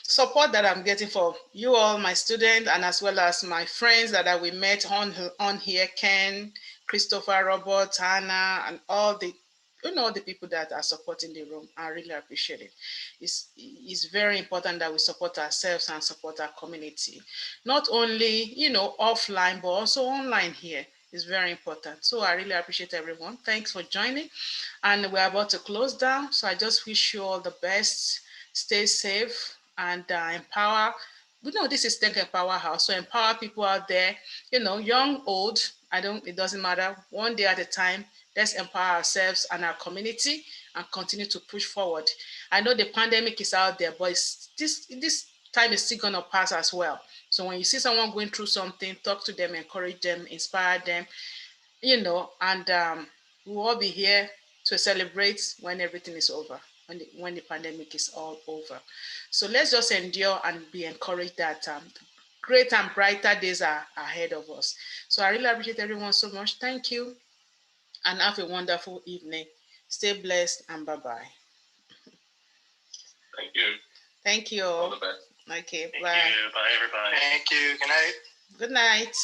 A: support that I'm getting for you all, my students, and as well as my friends that we met on here, Ken, Christopher, Robert, Hannah, and all the the people that are supporting the room. I really appreciate it. It's very important that we support ourselves and support our community, not only offline but also online here. It's very important. So I really appreciate everyone. Thanks for joining. And we're about to close down. So I just wish you all the best. Stay safe and empower. We know this is Tech Empower House. So empower people out there, young, old. It doesn't matter. One day at a time. Let's empower ourselves and our community and continue to push forward. I know the pandemic is out there, but this time is still gonna pass as well. So when you see someone going through something, talk to them, encourage them, inspire them, and we'll all be here to celebrate when everything is over, when the pandemic is all over. So let's just endure and be encouraged that great and brighter days are ahead of us. So I really appreciate everyone so much. Thank you and have a wonderful evening. Stay blessed and bye-bye.
B: Thank you.
A: Thank you
B: All
A: all.
B: the best.
A: Okay,
E: Thank
A: bye.
E: you. Bye, everybody.
C: Thank you. Good night.
A: Good night.